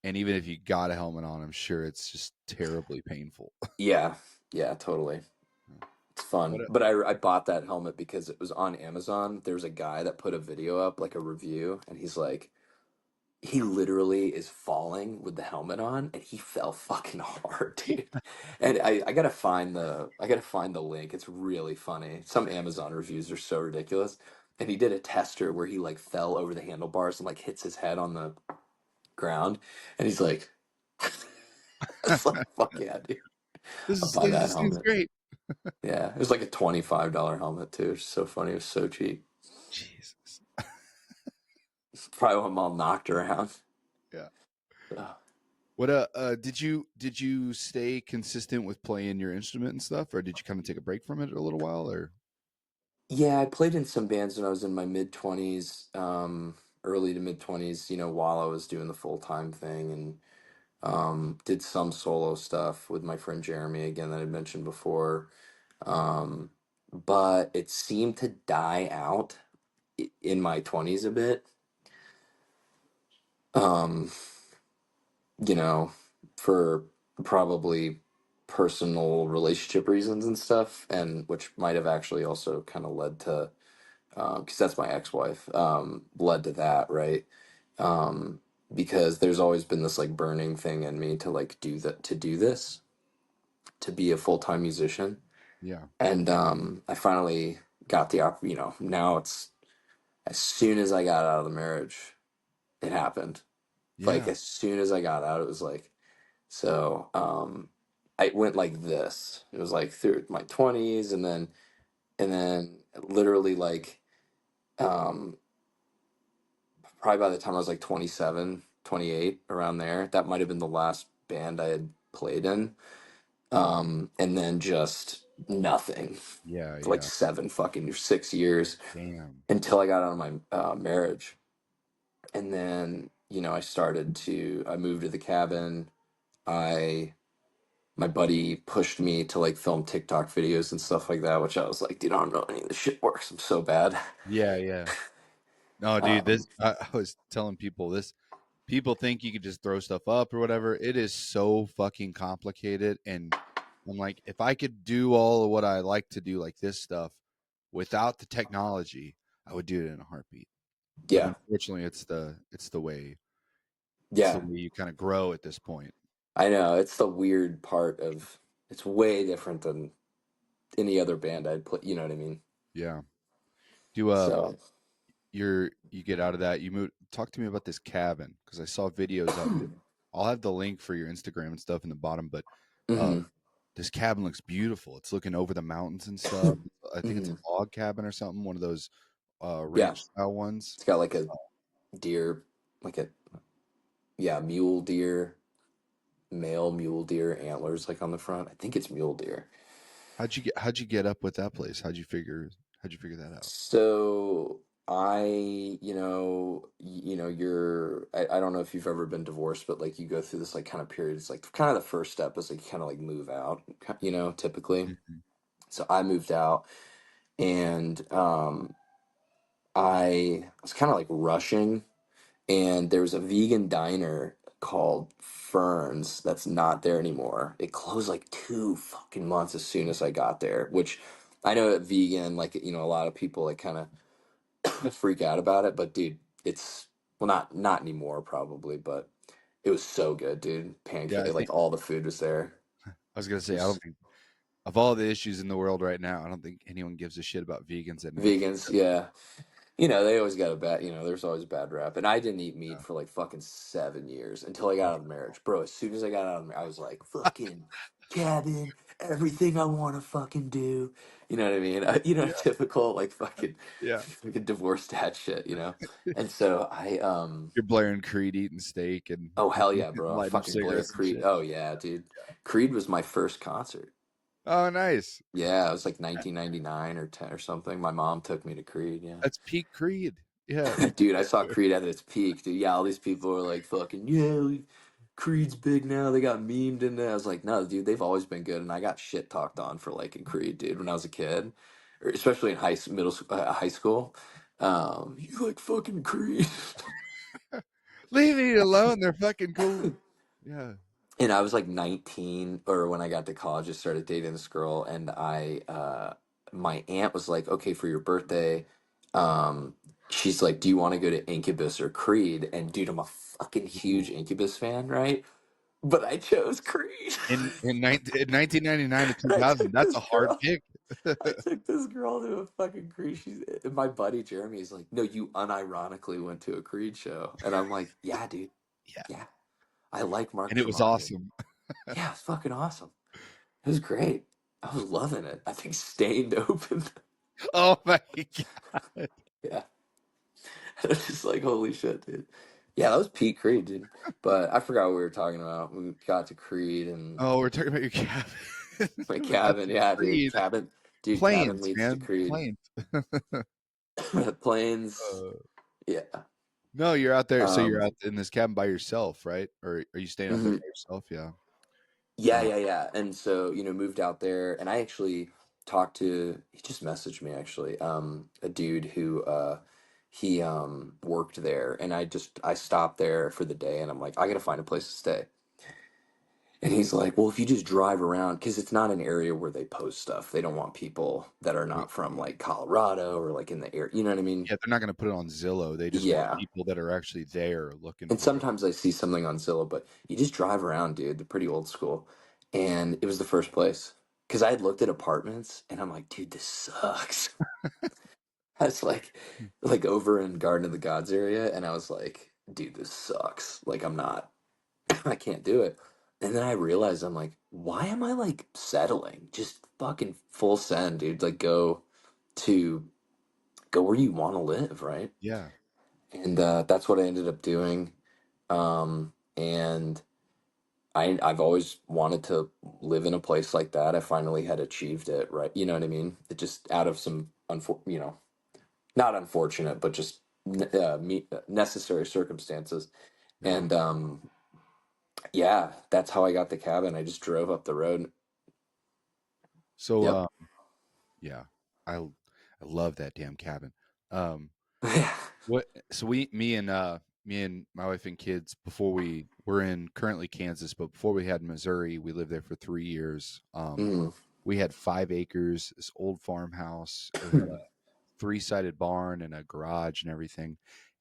Speaker 2: and even if you got a helmet on, I'm sure it's just terribly painful.
Speaker 1: Yeah, yeah, totally. It's
Speaker 2: What
Speaker 1: fun.
Speaker 2: a
Speaker 1: But I bought that helmet because it was on Amazon. There's a guy that put a video up, like a review, and he's like, he literally is falling with the helmet on, and he fell fucking hard, dude. And I gotta find the link. It's really funny. Some Amazon reviews are so ridiculous. And he did a tester where he like fell over the handlebars and like hits his head on the ground, and he's like, it's like, fuck yeah, dude. I'll buy that
Speaker 2: this seems
Speaker 1: helmet.
Speaker 2: great.
Speaker 1: Yeah, it was like a $25 helmet too. It's so funny. It was so cheap.
Speaker 2: Jesus.
Speaker 1: Probably what mom knocked around.
Speaker 2: Yeah.
Speaker 1: Uh,
Speaker 2: What did you stay consistent with playing your instrument and stuff, or did you kind of take a break from it a little while, or
Speaker 1: yeah, I played in some bands when I was in my mid 20s, early to mid 20s, while I was doing the full time thing and did some solo stuff with my friend Jeremy, again, that I mentioned before. Um, but it seemed to die out in my 20s a bit. Um, you know, for probably personal relationship reasons and stuff, and which might have actually also kind of led to, because that's my ex-wife, led to that, right? Um, because there's always been this like burning thing in me to like do that, to do this, to be a full-time musician.
Speaker 2: Yeah.
Speaker 1: And I finally got the now it's, as soon as I got out of the marriage, it happened. Like
Speaker 2: Yeah.
Speaker 1: as soon as I got out, it was like, so I went like this. It was like through my 20s, and then literally like um probably by the time I was like 27, 28, around there, that might have been the last band I had played in. And then just nothing
Speaker 2: Yeah.
Speaker 1: for like
Speaker 2: Yeah.
Speaker 1: 6 years
Speaker 2: Damn.
Speaker 1: until I got out of my marriage. And then, I moved to the cabin. I My buddy pushed me to like film TikTok videos and stuff like that, which I was like, dude, I don't know any of this shit works. I'm so bad.
Speaker 2: Yeah. Yeah. No, dude,
Speaker 1: Um,
Speaker 2: I was telling people this. People think you could just throw stuff up or whatever. It is so fucking complicated. And I'm like, if I could do all of what I like to do, like this stuff, without the technology, I would do it in a heartbeat. But
Speaker 1: yeah,
Speaker 2: unfortunately, it's the
Speaker 1: yeah,
Speaker 2: way you kind of grow at this point.
Speaker 1: I know. It's the weird part of it's way different than any other band I'd play. You know what I mean?
Speaker 2: Yeah. Do
Speaker 1: So,
Speaker 2: you get out of that, you move, talk to me about this cabin, because I saw videos of it. I'll have the link for your Instagram and stuff in the bottom, but uh
Speaker 1: hmm
Speaker 2: this cabin looks beautiful. It's looking over the mountains and stuff. I think it's
Speaker 1: hmm
Speaker 2: a log cabin or something, one of those
Speaker 1: yeah,
Speaker 2: ranch style ones.
Speaker 1: it's got like a deer, like a mule deer, male mule deer antlers like on the front. I think it's mule deer.
Speaker 2: How'd you get up with that place? How'd you figure that out?
Speaker 1: So I don't know if you've ever been divorced, but like you go through this like kind of period. It's like kind of the first step is like you kind of like move out, typically.
Speaker 2: Mhm.
Speaker 1: So I moved out, and I was kind of like rushing, and there was a vegan diner called Ferns that's not there anymore. It closed like 2 fucking months as soon as I got there, which I know that vegan, like, a lot of people like kind of freak out about it, but dude, it's, well, not anymore probably, but it was so good, dude.
Speaker 2: Yeah, I
Speaker 1: Pancake,
Speaker 2: think
Speaker 1: like all the food was there.
Speaker 2: I was gonna
Speaker 1: It
Speaker 2: say, I don't
Speaker 1: was
Speaker 2: think, of all the issues in the world right now, I don't think anyone gives a shit about vegans anymore.
Speaker 1: vegans, yeah. They always got a bad, there's always a bad rap. And I didn't eat meat for like fucking 7 years until I got out of marriage. Bro, as soon as I got out of marriage, I was like, fucking cabin, everything I want to fucking do. You know what I mean?
Speaker 2: Yeah,
Speaker 1: Typical like
Speaker 2: yeah.
Speaker 1: fucking divorced dad shit. And so
Speaker 2: You're blaring Creed, eating steak, and
Speaker 1: oh, hell yeah, bro. I
Speaker 2: lighting up
Speaker 1: fucking Blair
Speaker 2: cigarettes and
Speaker 1: Creed.
Speaker 2: shit.
Speaker 1: Oh, yeah, dude. Creed was my first concert.
Speaker 2: Oh, nice.
Speaker 1: Yeah, it was like 1999 or 10 or something. My mom took me to Creed. Yeah.
Speaker 2: That's peak Creed. Yeah.
Speaker 1: Dude, I saw Creed at its peak, dude. Yeah, all these people are like, fucking, yeah, Creed's big now. They got memed in there. I was like, no, dude, they've always been good. And I got shit talked on for liking Creed, dude, when I was a kid, or especially in high school. You like fucking Creed.
Speaker 2: Leave me alone. They're fucking cool. Yeah.
Speaker 1: And I was like 19, or when I got to college, I started dating this girl, and my aunt was like, okay, for your birthday, um, she's like, do you want to go to Incubus or Creed? And dude, I'm a fucking huge
Speaker 2: Ooh.
Speaker 1: Incubus fan, right? But I chose Creed.
Speaker 2: In 1999 to
Speaker 1: And I
Speaker 2: 2000,
Speaker 1: took
Speaker 2: that's
Speaker 1: this
Speaker 2: a hard
Speaker 1: girl.
Speaker 2: pick.
Speaker 1: I took this girl to a fucking Creed. And my buddy Jeremy is like, no, you unironically went to a Creed show. And I'm like, yeah, dude.
Speaker 2: Yeah.
Speaker 1: Yeah. I like Mark
Speaker 2: And it was
Speaker 1: Tremonti.
Speaker 2: awesome.
Speaker 1: Yeah, it's fucking awesome. It was great. I was loving it. I think Stained opened.
Speaker 2: Oh my god.
Speaker 1: Yeah. It was just like, holy shit, dude. Yeah, that was Pete Creed, dude. But I forgot what we were talking about. We got to Creed and
Speaker 2: Oh, we're talking about your cabin.
Speaker 1: my
Speaker 2: That's
Speaker 1: cabin. Yeah, dude.
Speaker 2: Creed.
Speaker 1: Cabin. Dude, cabin
Speaker 2: Planes,
Speaker 1: leads to
Speaker 2: man.
Speaker 1: Creed.
Speaker 2: Planes.
Speaker 1: Planes.
Speaker 2: Uh,
Speaker 1: Yeah.
Speaker 2: no, you're out there. So you're
Speaker 1: Um,
Speaker 2: out in this cabin by yourself, right? Or are you staying out there
Speaker 1: mhm.
Speaker 2: by yourself? Yeah.
Speaker 1: Yeah,
Speaker 2: Uh,
Speaker 1: yeah, yeah. And so, moved out there, and I actually talked to, he just messaged me actually, a dude who he worked there, and I stopped there for the day, and I'm like, I gotta find a place to stay. And he's like, well, if you just drive around, because it's not an area where they post stuff. They don't want people that are
Speaker 2: Y-
Speaker 1: not from like Colorado or like in the area. You know what I mean?
Speaker 2: Yeah, they're not going to put it on Zillow. They just want
Speaker 1: Yeah.
Speaker 2: people that are actually there looking
Speaker 1: And
Speaker 2: for it.
Speaker 1: sometimes I see something on Zillow, but you just drive around, dude. They're pretty old school. And it was the first place. Because I had looked at apartments and I'm like, dude, this sucks. I was like over in Garden of the Gods area, and I was like, dude, this sucks. Like, I'm not, I can't do it. And then I realized I'm like, why am I like settling? Just fucking full send, dude. Like, to go where you want to live, right?
Speaker 2: Yeah.
Speaker 1: And that's what I ended up doing. And I've always wanted to live in a place like that. I finally had achieved it, right? You know what I mean? It just out of some not unfortunate, but just necessary circumstances.
Speaker 2: Yeah.
Speaker 1: And yeah, that's how I got the cabin. I just drove up the road.
Speaker 2: So,
Speaker 1: Yep.
Speaker 2: yeah, I love that damn cabin. Um,
Speaker 1: Yeah.
Speaker 2: what? So me and my wife and kids before we're in currently Kansas, but before we had Missouri, we lived there for 3 years.
Speaker 1: Mm.
Speaker 2: We had 5 acres, this old farmhouse. It had a three-sided barn and a garage and everything.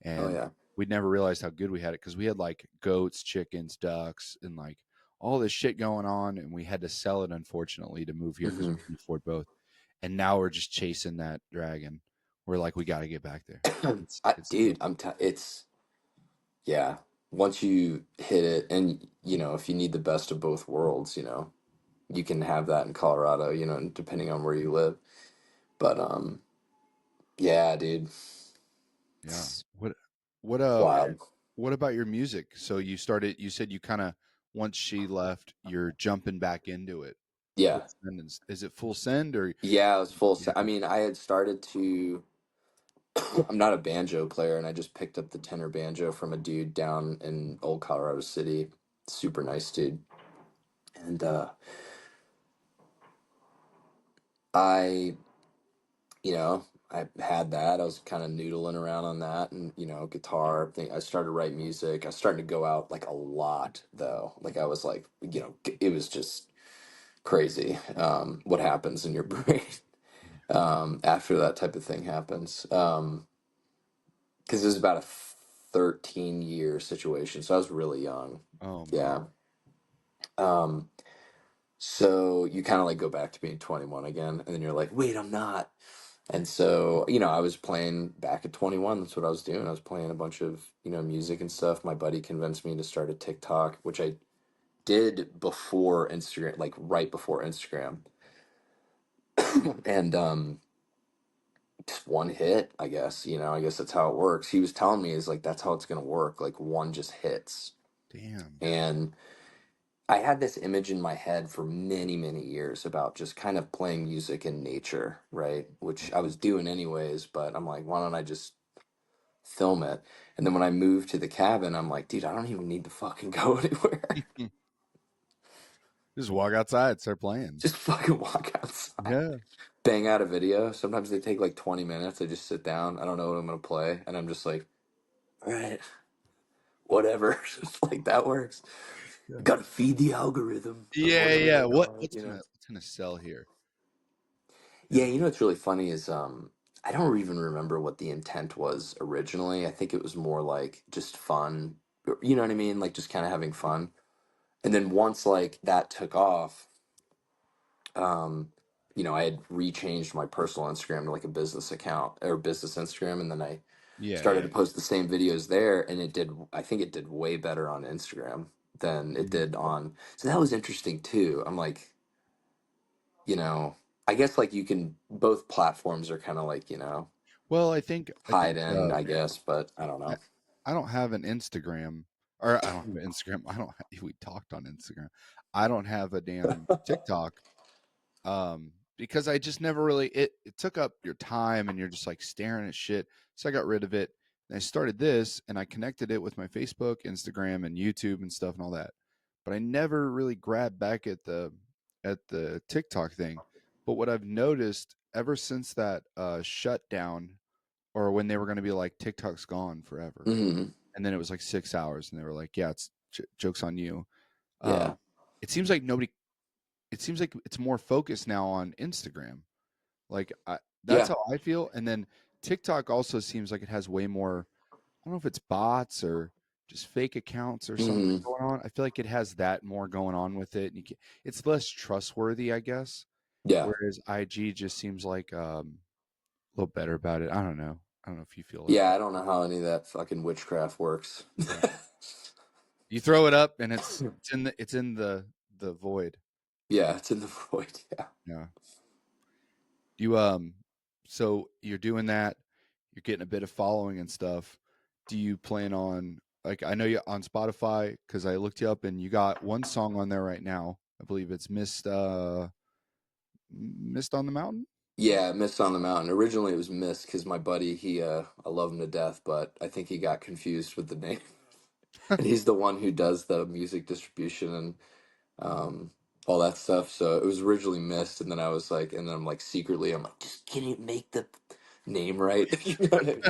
Speaker 1: Oh
Speaker 2: And
Speaker 1: yeah.
Speaker 2: we'd never realized how good we had it because we had like goats, chickens, ducks, and like all this shit going on. And we had to sell it, unfortunately, to move here because we
Speaker 1: Hmm.
Speaker 2: couldn't afford both. And now we're just chasing that dragon. We're like, we got to get back there. It's so
Speaker 1: Dude, it's yeah. Once you hit it, and if you need the best of both worlds, you can have that in Colorado, depending on where you live. But yeah, dude,
Speaker 2: yeah.
Speaker 1: it's
Speaker 2: What
Speaker 1: wild.
Speaker 2: what about your music? So you said you kind of once she left, you're jumping back into it. Full
Speaker 1: Yeah.
Speaker 2: send is it full send or
Speaker 1: Yeah, it was full
Speaker 2: yeah.
Speaker 1: set. I mean, I had started to. I'm not a banjo player, and I just picked up the tenor banjo from a dude down in Old Colorado City. Super nice dude. And I, I had that. I was kind of noodling around on that, and guitar thing. I started to write music. I started to go out like a lot, though. Like I was like, it was just crazy. What happens in your brain after that type of thing happens? Because it was about a 13-year situation, so I was really young.
Speaker 2: Oh man.
Speaker 1: Yeah. Um, so you kind of like go back to being 21 again, and then you're like, wait, I'm not. And so, I was playing back at 21. That's what I was doing. I was playing a bunch of, music and stuff. My buddy convinced me to start a TikTok, which I did before Instagram, like right before Instagram. And just one hit, I guess, I guess that's how it works. He was telling me is like that's how it's gonna work. Like one just hits.
Speaker 2: Damn.
Speaker 1: And I had this image in my head for many, many years about just kind of playing music in nature, right? Which I was doing anyways, but I'm like, why don't I just film it? And then when I moved to the cabin, I'm like, dude, I don't even need to fucking go anywhere.
Speaker 2: Just walk outside, start playing.
Speaker 1: Just fucking walk outside,
Speaker 2: Yeah.
Speaker 1: bang out a video. Sometimes they take like 20 minutes. I just sit down. I don't know what I'm gonna play, and I'm just like, all right, whatever. Like that works.
Speaker 2: Yeah.
Speaker 1: Got to feed the algorithm of
Speaker 2: Yeah,
Speaker 1: whatever
Speaker 2: yeah.
Speaker 1: they want, you know.
Speaker 2: What's gonna sell here?
Speaker 1: Yeah,
Speaker 2: Yeah.
Speaker 1: what's really funny is I don't even remember what the intent was originally. I think it was more like just fun. You know what I mean? Like just kind of having fun. And then once like that took off, um, I had rechanged my personal Instagram to like a business account or business Instagram, and then I
Speaker 2: Yeah,
Speaker 1: started
Speaker 2: yeah.
Speaker 1: to post the same videos there, and I think it did way better on Instagram than it
Speaker 2: Mhm.
Speaker 1: did on. So that was interesting too. I'm like, you know, I guess like you can both platforms are kind of like,
Speaker 2: Well, I think
Speaker 1: hide in, I guess, but I don't
Speaker 2: I,
Speaker 1: know.
Speaker 2: I don't have an Instagram or I don't have an Instagram. I don't we talked on Instagram. I don't have a damn TikTok because I just never really it took up your time and you're just like staring at shit. So I got rid of it. And I started this and I connected it with my Facebook, Instagram, and YouTube and stuff and all that. But I never really grabbed back at the TikTok thing. But what I've noticed ever since that shutdown or when they were going to be like TikTok's gone forever,
Speaker 1: Hmm.
Speaker 2: and then it was like 6 hours, and they were like, "Yeah, it's jokes on you."
Speaker 1: Yeah.
Speaker 2: Um, it seems like nobody. It seems like it's more focused now on Instagram. Like that's
Speaker 1: Yeah.
Speaker 2: how I feel. And then TikTok also seems like it has way more. I don't know if it's bots or just fake accounts or something
Speaker 1: Hmm.
Speaker 2: going on. I feel like it has that more going on with it. And it's less trustworthy, I guess.
Speaker 1: Yeah.
Speaker 2: Whereas IG just seems like a little better about it. I don't know. I don't know if you feel like
Speaker 1: Yeah,
Speaker 2: that.
Speaker 1: I don't know how any of that fucking witchcraft works.
Speaker 2: Yeah. You throw it up and it's in the void.
Speaker 1: Yeah, it's in the void. Yeah.
Speaker 2: Yeah. You so you're doing that, you're getting a bit of following and stuff. Do you plan on like I know you on Spotify because I looked you up and you got one song on there right now. I believe it's Mist on the Mountain?
Speaker 1: Yeah, Mist on the Mountain. Originally it was Mist because my buddy, I love him to death, but I think he got confused with the name. And he's the one who does the music distribution and um, all that stuff. So it was originally Mist, and then I was like, and then I'm like secretly, I'm like, just can you make the name right? You know what I mean?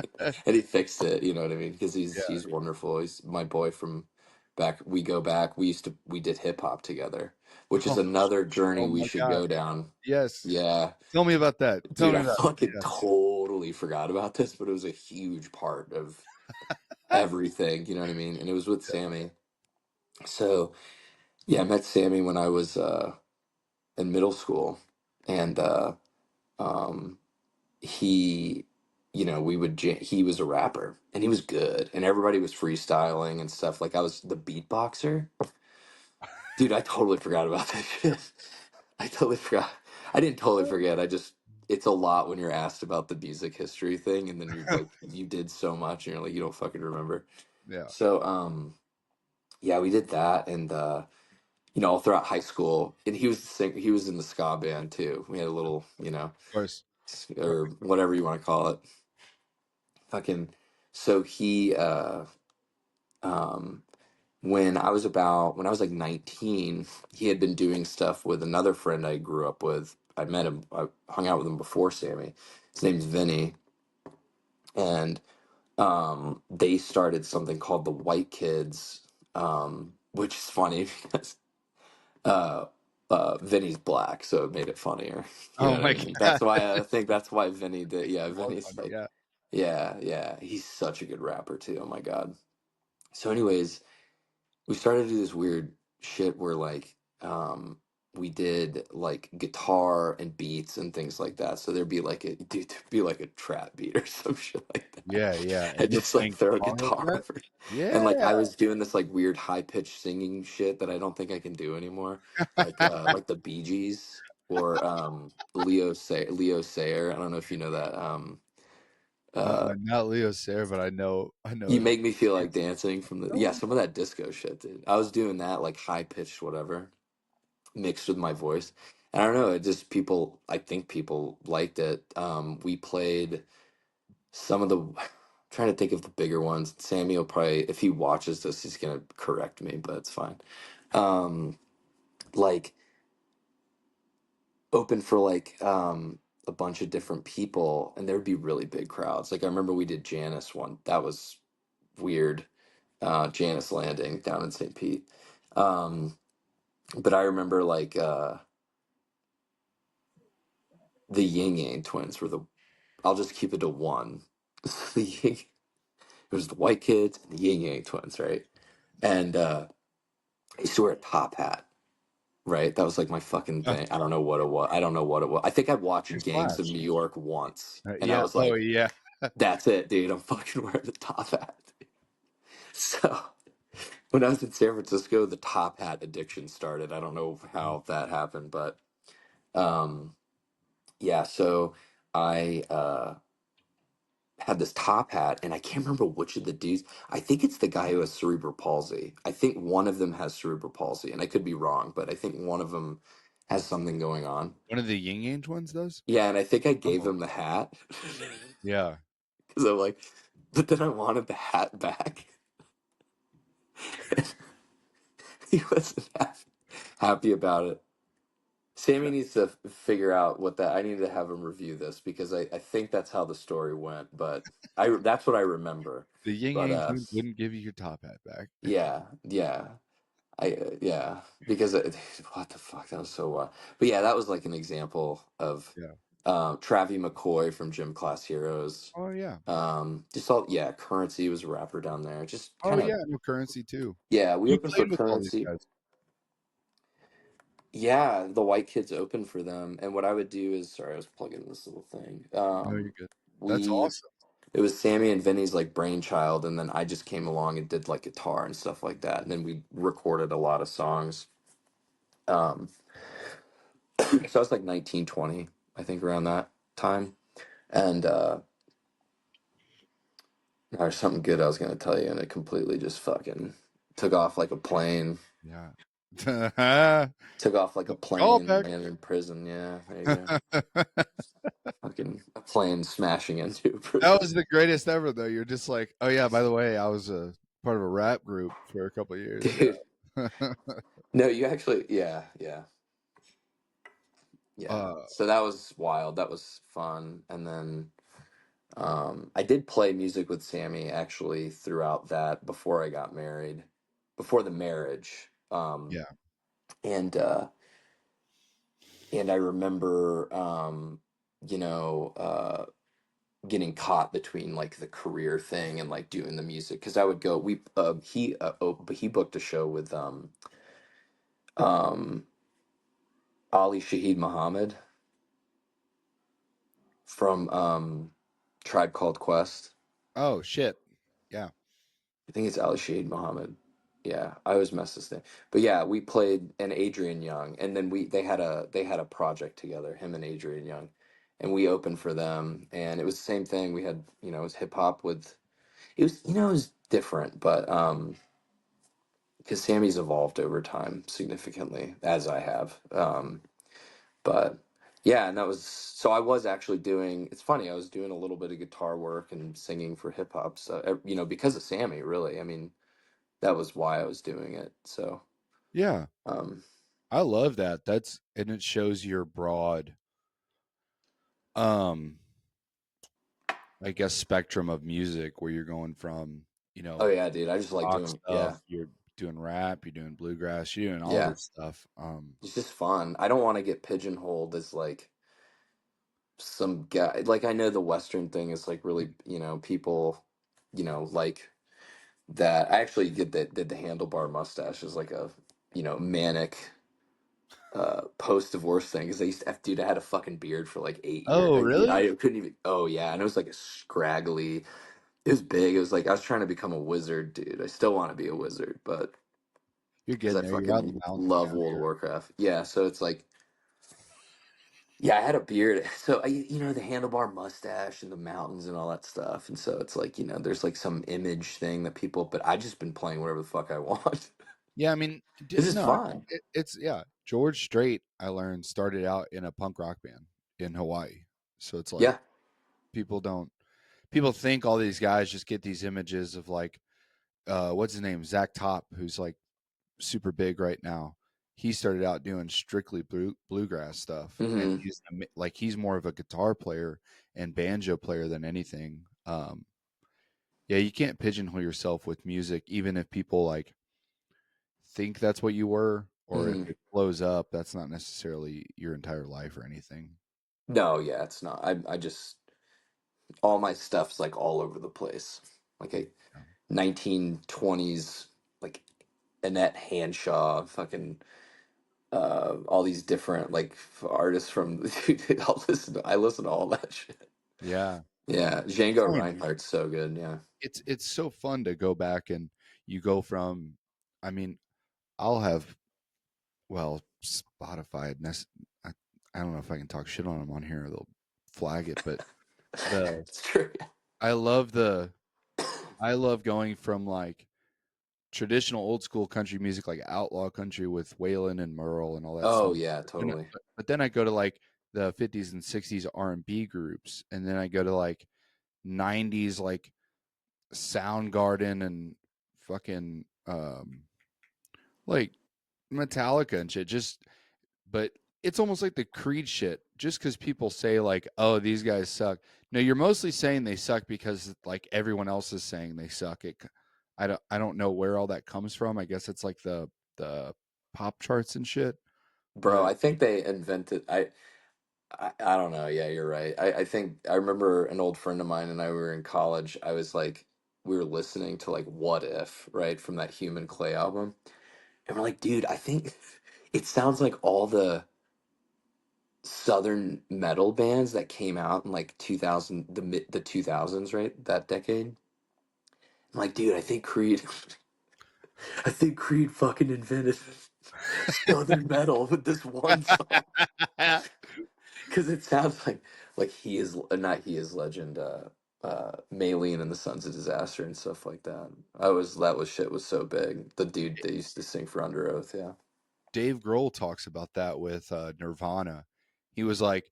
Speaker 1: And he fixed it. You know what I mean? Because
Speaker 2: Yeah.
Speaker 1: he's wonderful. He's my boy from back. We go back. We did hip hop together, which is
Speaker 2: Oh,
Speaker 1: another journey
Speaker 2: oh
Speaker 1: we
Speaker 2: my
Speaker 1: should
Speaker 2: god.
Speaker 1: go down.
Speaker 2: Yes.
Speaker 1: Yeah,
Speaker 2: Tell me about that. Tell
Speaker 1: dude,
Speaker 2: me
Speaker 1: I
Speaker 2: about it.
Speaker 1: fucking
Speaker 2: Yeah.
Speaker 1: totally forgot about this, but it was a huge part of everything. You know what I mean? And it was with Sammy. So yeah, I met Sammy when I was in middle school, and um, he, he was a rapper, and he was good, and everybody was freestyling and stuff. Like I was the beatboxer, dude. I totally forgot about that shit. I totally forgot. I didn't totally forget. I just it's a lot when you're asked about the music history thing, and then you're like, you did so much, and you're like, you don't fucking remember.
Speaker 2: Yeah.
Speaker 1: So, yeah, we did that, and all throughout high school, and he was in the ska band too. We had a little,
Speaker 2: Of course. Of
Speaker 1: or
Speaker 2: course.
Speaker 1: whatever you want to call it. Fucking. So um, when I was like 19, he had been doing stuff with another friend I grew up with. I met him, I hung out with him before Sammy. His name's Vinny, and they started something called the White Kids, which is funny because uh, Vinny's black, so it made it funnier. You
Speaker 2: Oh
Speaker 1: know what I
Speaker 2: my
Speaker 1: mean?
Speaker 2: god.
Speaker 1: That's why I think that's why Vinny did. Yeah,
Speaker 2: All
Speaker 1: Vinny's
Speaker 2: funny.
Speaker 1: like,
Speaker 2: Yeah.
Speaker 1: yeah, yeah. He's such a good rapper too. Oh my god. So, anyways, we started to do this weird shit where we did like guitar and beats and things like that. So there'd be like a trap beat or some shit like that.
Speaker 2: Yeah, yeah.
Speaker 1: And
Speaker 2: And you're
Speaker 1: just like
Speaker 2: playing
Speaker 1: throw a
Speaker 2: guitar over
Speaker 1: guitar
Speaker 2: that?
Speaker 1: over it. And like
Speaker 2: Yeah.
Speaker 1: I was doing this like weird high pitched singing shit that I don't think I can do anymore. Like the Bee Gees or Leo Sayer. I don't know if you know that. Uh
Speaker 2: Not Leo Sayer, but I know
Speaker 1: you make me feel like
Speaker 2: it's
Speaker 1: dancing from
Speaker 2: oh,
Speaker 1: some of that disco shit, dude. I was doing that like high pitched whatever mixed with my voice. And I don't know, it just I think people liked it. We played some of the trying to think of the bigger ones. Sammy will probably if he watches this, he's gonna correct me, but it's fine. Um like open for a bunch of different people and there would be really big crowds. Like I remember we did Janice one. That was weird. Janice Landing down in St. Pete. Um, but I remember the Ying Yang twins were the. I'll just keep it to one. the Ying, it was the White Kids and the Ying Yang twins, right? And I used to wear a top hat, right? That was like my fucking
Speaker 2: uh,
Speaker 1: thing. I don't know what it was. I don't know what it was. I think I watched
Speaker 2: you're
Speaker 1: Gangs of
Speaker 2: Slash.
Speaker 1: New York once, and I
Speaker 2: Yeah.
Speaker 1: was
Speaker 2: Oh
Speaker 1: like,
Speaker 2: yeah.
Speaker 1: "That's it, dude. I'm fucking wearing the top hat." So when I was in San Francisco, the top hat addiction started. I don't know how that happened, but um, yeah. So I had this top hat, and I can't remember which of the dudes. I think it's the guy who has cerebral palsy. I think one of them has cerebral palsy, and I could be wrong, but I think one of them has something going on.
Speaker 2: One of the Ying Yang twins does?
Speaker 1: Yeah, and I think I gave
Speaker 2: Oh.
Speaker 1: him the hat
Speaker 2: Yeah.
Speaker 1: because I'm like, but then I wanted the hat back. He wasn't happy about it. Sammy needs to figure out what that. I need to have him review this because I think that's how the story went, but I that's what I remember.
Speaker 2: The Ying
Speaker 1: But
Speaker 2: Yang twins wouldn't give you your top hat back.
Speaker 1: yeah, yeah. Yeah, because what the fuck, that was so wild. But yeah, that was like an example of
Speaker 2: Yeah.
Speaker 1: Travie McCoy from Gym Class Heroes.
Speaker 2: Oh yeah.
Speaker 1: Just all, yeah, Currency was a rapper down there. Just
Speaker 2: Oh
Speaker 1: kind of,
Speaker 2: yeah. No Currency too.
Speaker 1: yeah, we
Speaker 2: You
Speaker 1: opened for
Speaker 2: played with all these
Speaker 1: Currency.
Speaker 2: guys.
Speaker 1: Yeah, the White Kids opened for them, and what I would do is, sorry, I was plugging this little thing.
Speaker 2: No, you're good. That's
Speaker 1: We
Speaker 2: awesome.
Speaker 1: It was Sammy and Vinny's like brainchild, and then I just came along and did like guitar and stuff like that, and then we recorded a lot of songs. Um, so I was like 19, 20, I think, around that time. And there's something good I was gonna tell you, and it completely just fucking took off like a plane.
Speaker 2: Yeah.
Speaker 1: Took off like a
Speaker 2: Call
Speaker 1: plane,
Speaker 2: back.
Speaker 1: landed in prison. Yeah, there you go. Fucking a plane smashing into a
Speaker 2: That
Speaker 1: prison.
Speaker 2: was the greatest ever, though. You're just like, oh yeah, by the way, I was a part of a rap group for a couple of years.
Speaker 1: Dude,
Speaker 2: Yeah.
Speaker 1: no, you actually, yeah, yeah, yeah.
Speaker 2: uh,
Speaker 1: So that was wild. That was fun. And then I did play music with Sammy actually throughout that before I got married, before the marriage.
Speaker 2: yeah.
Speaker 1: And and I remember, you know, getting caught between like the career thing and like doing the music because I would go. But he booked a show with um, Ali Shaheed Muhammad from Tribe Called Quest.
Speaker 2: Oh shit. Yeah.
Speaker 1: I think it's Ali Shaheed Muhammad. Yeah, I always mess this thing. But yeah, we played and Adrian Young, and then they had a project together, him and Adrian Young, and we opened for them, and it was the same thing. We had, it was hip hop with, it was different, but because Sammy's evolved over time significantly, as I have. But yeah, and that was, so I was actually doing. It's funny, I was doing a little bit of guitar work and singing for hip hop. So because of Sammy, really. I mean, that was why I was doing it. So,
Speaker 2: Yeah.
Speaker 1: um,
Speaker 2: I love that. And it shows your broad, um, I guess, spectrum of music where you're going from,
Speaker 1: oh yeah, dude, I just like
Speaker 2: rock
Speaker 1: doing, yeah,
Speaker 2: stuff, you're doing rap, you're doing bluegrass, you're doing all
Speaker 1: yeah.
Speaker 2: this stuff.
Speaker 1: It's just fun. I don't want to get pigeonholed as like some guy. Like I know the Western thing is like really, people, like that. I actually did the handlebar mustache as like a, manic post divorce thing because I used to have, dude, I had a fucking beard for like 8 years.
Speaker 2: Oh,
Speaker 1: Dude,
Speaker 2: really?
Speaker 1: I couldn't even. Oh yeah, and it was like a scraggly. It was big. It was like I was trying to become a wizard, dude. I still want to be a wizard, but
Speaker 2: You're
Speaker 1: because
Speaker 2: getting
Speaker 1: I
Speaker 2: there. You're out in
Speaker 1: fucking
Speaker 2: the mountains
Speaker 1: love
Speaker 2: now.
Speaker 1: World of Warcraft. Yeah, so it's like, yeah, I had a beard. So the handlebar mustache and the mountains and all that stuff. And so it's like, there's like some image thing that people, but I just been playing whatever the fuck I want.
Speaker 2: Yeah, I mean,
Speaker 1: This is
Speaker 2: no,
Speaker 1: fun.
Speaker 2: it's yeah. George Strait, I learned, started out in a punk rock band in Hawaii. So it's like
Speaker 1: Yeah.
Speaker 2: people don't people think all these guys just get these images of like what's his name? Zach Top, who's like super big right now. He started out doing strictly bluegrass stuff, and
Speaker 1: Hmm.
Speaker 2: he's more of a guitar player and banjo player than anything. Yeah, you can't pigeonhole yourself with music, even if people like think that's what you were, or if
Speaker 1: Hmm.
Speaker 2: it blows up, that's not necessarily your entire life or anything.
Speaker 1: No, yeah, it's not. I just, all my stuff's like all over the place. Like a
Speaker 2: Yeah.
Speaker 1: 1920s, like Annette Hanshaw, fucking all these different like artists from I listen to all that shit.
Speaker 2: Yeah.
Speaker 1: Yeah,
Speaker 2: It's
Speaker 1: Django
Speaker 2: funny.
Speaker 1: Reinhardt's so good. Yeah.
Speaker 2: It's so fun to go back and you go from. I mean, I'll have well Spotify. I, I don't know if I can talk shit on them on here. They'll flag it, but the
Speaker 1: It's true.
Speaker 2: I love the I love going from like traditional old school country music, like outlaw country with Waylon and Merle and all that
Speaker 1: Oh
Speaker 2: stuff.
Speaker 1: yeah,
Speaker 2: But then,
Speaker 1: totally.
Speaker 2: but then I go to like the 50s and 60s R&B groups, and then I go to like 90s like Soundgarden and fucking like Metallica and shit. But it's almost like the Creed shit. Just because people say like, "Oh, these guys suck." No, you're mostly saying they suck because like everyone else is saying they suck. I don't know where all that comes from. I guess it's like the pop charts and shit.
Speaker 1: Bro,
Speaker 2: But
Speaker 1: I think they invented I don't know. Yeah, you're right. I think I remember an old friend of mine and I were in college. I was like we were listening to like What If, right, from that Human Clay album. And we're like, dude, I think it sounds like all the southern metal bands that came out in like 2000, the 2000s, right? That decade. I'm like, dude, I think Creed I think Creed fucking invented southern metal with this one song. Because it sounds like he is not he is legend, Maylene and the Sons of Disaster and stuff like that. That was shit was so big. The dude they used to sing for Under Oath, yeah.
Speaker 2: Dave Grohl talks about that with Nirvana. He was like,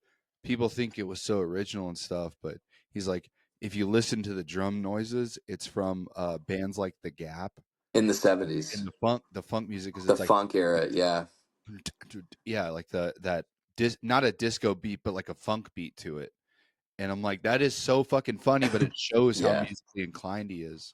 Speaker 2: people think it was so original and stuff, but he's like, if you listen to the drum noises, it's from bands like The Gap
Speaker 1: In the
Speaker 2: and
Speaker 1: 70s,
Speaker 2: the funk music, because
Speaker 1: the
Speaker 2: it's like,
Speaker 1: funk era, yeah.
Speaker 2: yeah, like that not a disco beat, but like a funk beat to it. And I'm like, that is so fucking funny, but it shows how
Speaker 1: Yeah.
Speaker 2: musically inclined he is.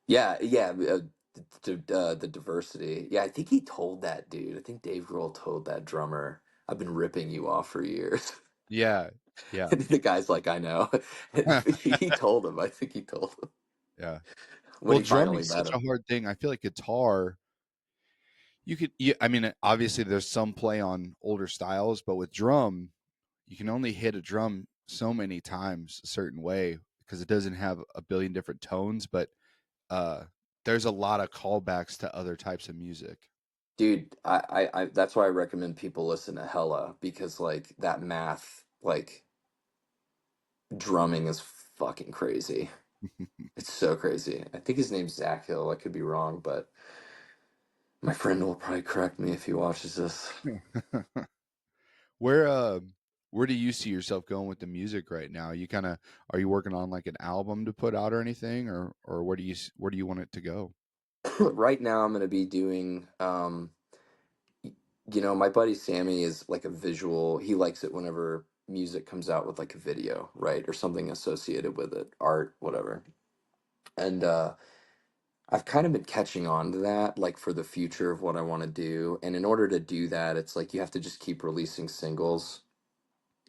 Speaker 1: Yeah, yeah, the diversity. Yeah, I think he told that dude. I think Dave Grohl told that drummer, "I've been ripping you off for years."
Speaker 2: Yeah, yeah,
Speaker 1: And the guy's like, "I know." And he told him. I think he told him
Speaker 2: yeah.
Speaker 1: when
Speaker 2: Well,
Speaker 1: he finally
Speaker 2: drumming's
Speaker 1: met
Speaker 2: such a
Speaker 1: him.
Speaker 2: hard thing. I feel like guitar, you could, yeah, I mean, obviously there's some play on older styles, but with drum, you can only hit a drum so many times a certain way because it doesn't have a billion different tones, but uh there's a lot of callbacks to other types of music.
Speaker 1: Dude, I that's why I recommend people listen to Hella because like that math, like drumming is fucking crazy. It's so crazy. I think his name's Zach Hill. I could be wrong, but my friend will probably correct me if he watches this.
Speaker 2: Where uh where do you see yourself going with the music right now? You kind of are you working on like an album to put out or anything, or where do you want it to go?
Speaker 1: Right now, I'm gonna be doing. Y- my buddy Sammy is like a visual. He likes it whenever music comes out with like a video, right, or something associated with it, art, whatever. And I've kind of been catching on to that, like for the future of what I want to do. And in order to do that, it's like you have to just keep releasing singles,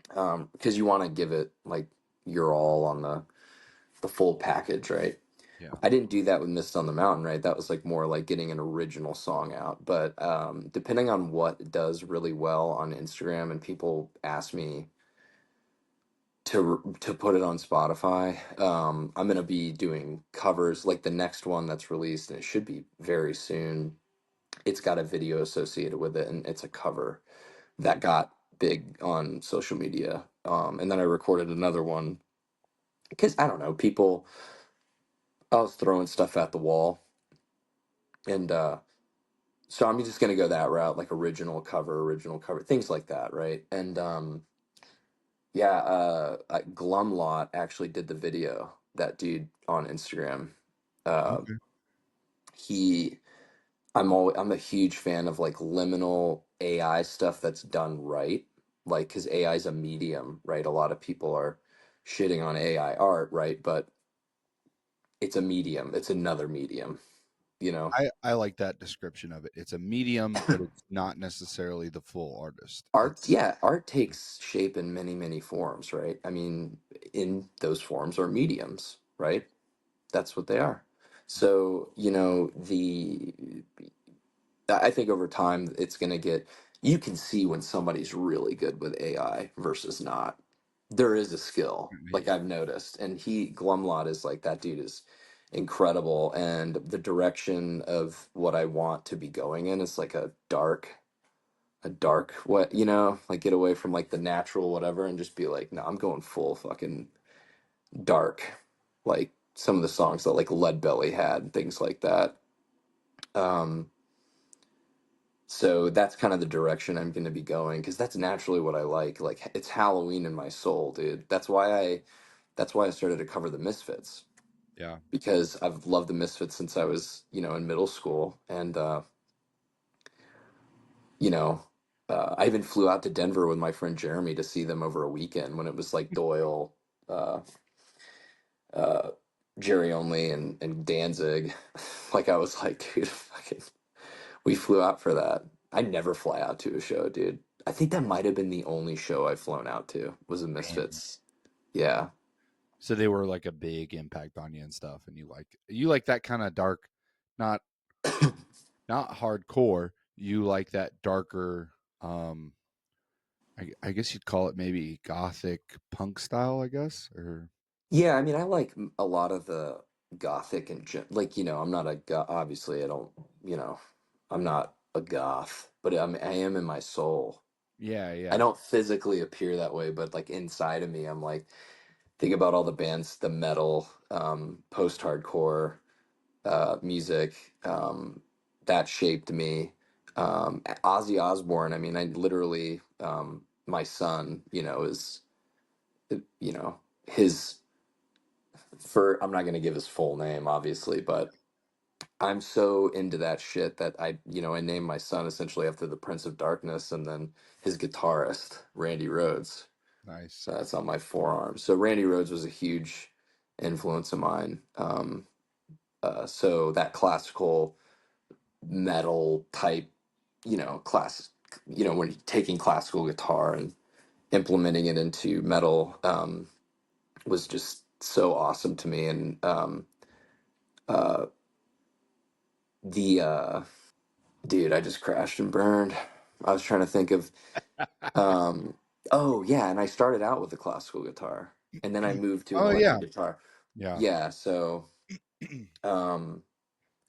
Speaker 1: because you want to give it like your all on the full package, right?
Speaker 2: Yeah.
Speaker 1: I didn't do that with Mist on the Mountain, right? That was like more like getting an original song out. But depending on what does really well on Instagram and people ask me to put it on Spotify, I'm gonna be doing covers like the next one that's released, and it should be very soon. It's got a video associated with it, and it's a cover that got big on social media. And then I recorded another one because I don't know, people. I was throwing stuff at the wall, and so I'm just gonna go that route, like original cover, things like that, right? And yeah, Glumlot actually did the video. That dude on Instagram. Uh,
Speaker 2: Okay.
Speaker 1: he, I'm a huge fan of like liminal AI stuff that's done right, like because AI is a medium, right? A lot of people are shitting on AI art, right? But it's a medium. It's another medium, you know.
Speaker 2: I like that description of it. It's a medium, but it's not necessarily the full artist.
Speaker 1: Art,
Speaker 2: It's
Speaker 1: yeah, art takes shape in many, many forms, right? I mean, in those forms are mediums, right? That's what they are. So, I think over time it's going to get, you can see when somebody's really good with AI versus not. There is a skill, like
Speaker 2: yeah.
Speaker 1: I've noticed. And Glumlot is like, that dude is incredible. And the direction of what I want to be going in is like a dark what, like get away from like the natural whatever and just be like, no, I'm going full fucking dark, like some of the songs that like Lead Belly had, things like that. um so that's kind of the direction I'm going to be going because that's naturally what I like it's Halloween in my soul, dude. That's why I started to cover the Misfits,
Speaker 2: Yeah.
Speaker 1: because I've loved the Misfits since I was in middle school. And you know, I even flew out to Denver with my friend Jeremy to see them over a weekend when it was like Doyle, uh, uh, Jerry Only, and Danzig. Like I was like, dude, fucking, We flew out for that. I never fly out to a show, dude. I think that might have been the only show I've flown out to was the
Speaker 2: Damn.
Speaker 1: Misfits. Yeah.
Speaker 2: So they were like a big impact on you and stuff, and you like that kind of dark, not not hardcore. You like that darker, um, I guess you'd call it maybe gothic punk style, I guess, or
Speaker 1: Yeah, I mean, I like a lot of the gothic and like, I'm not a obviously I don't, you know, I'm not a goth, but I am in my soul.
Speaker 2: yeah,
Speaker 1: I
Speaker 2: yeah,
Speaker 1: don't physically appear that way, but like inside of me, I'm like, think about all the bands, the metal, post-hardcore, music, that shaped me. Ozzy Osbourne, I mean, I literally, my son, is, you know, his, I'm not going to give his full name, obviously, but I'm so into that shit that I named my son essentially after the Prince of Darkness and then his guitarist, Randy Rhoads.
Speaker 2: nice.
Speaker 1: So that's on my forearm. So Randy Rhoads was a huge influence of mine. So that classical metal type, class, when you're taking classical guitar and implementing it into metal, was just so awesome to me. And uh, the dude, I just crashed and burned. I was trying to think of, um, oh yeah, and I started out with the classical guitar, and then I moved to an
Speaker 2: Oh yeah,
Speaker 1: electric guitar.
Speaker 2: yeah.
Speaker 1: Yeah, um,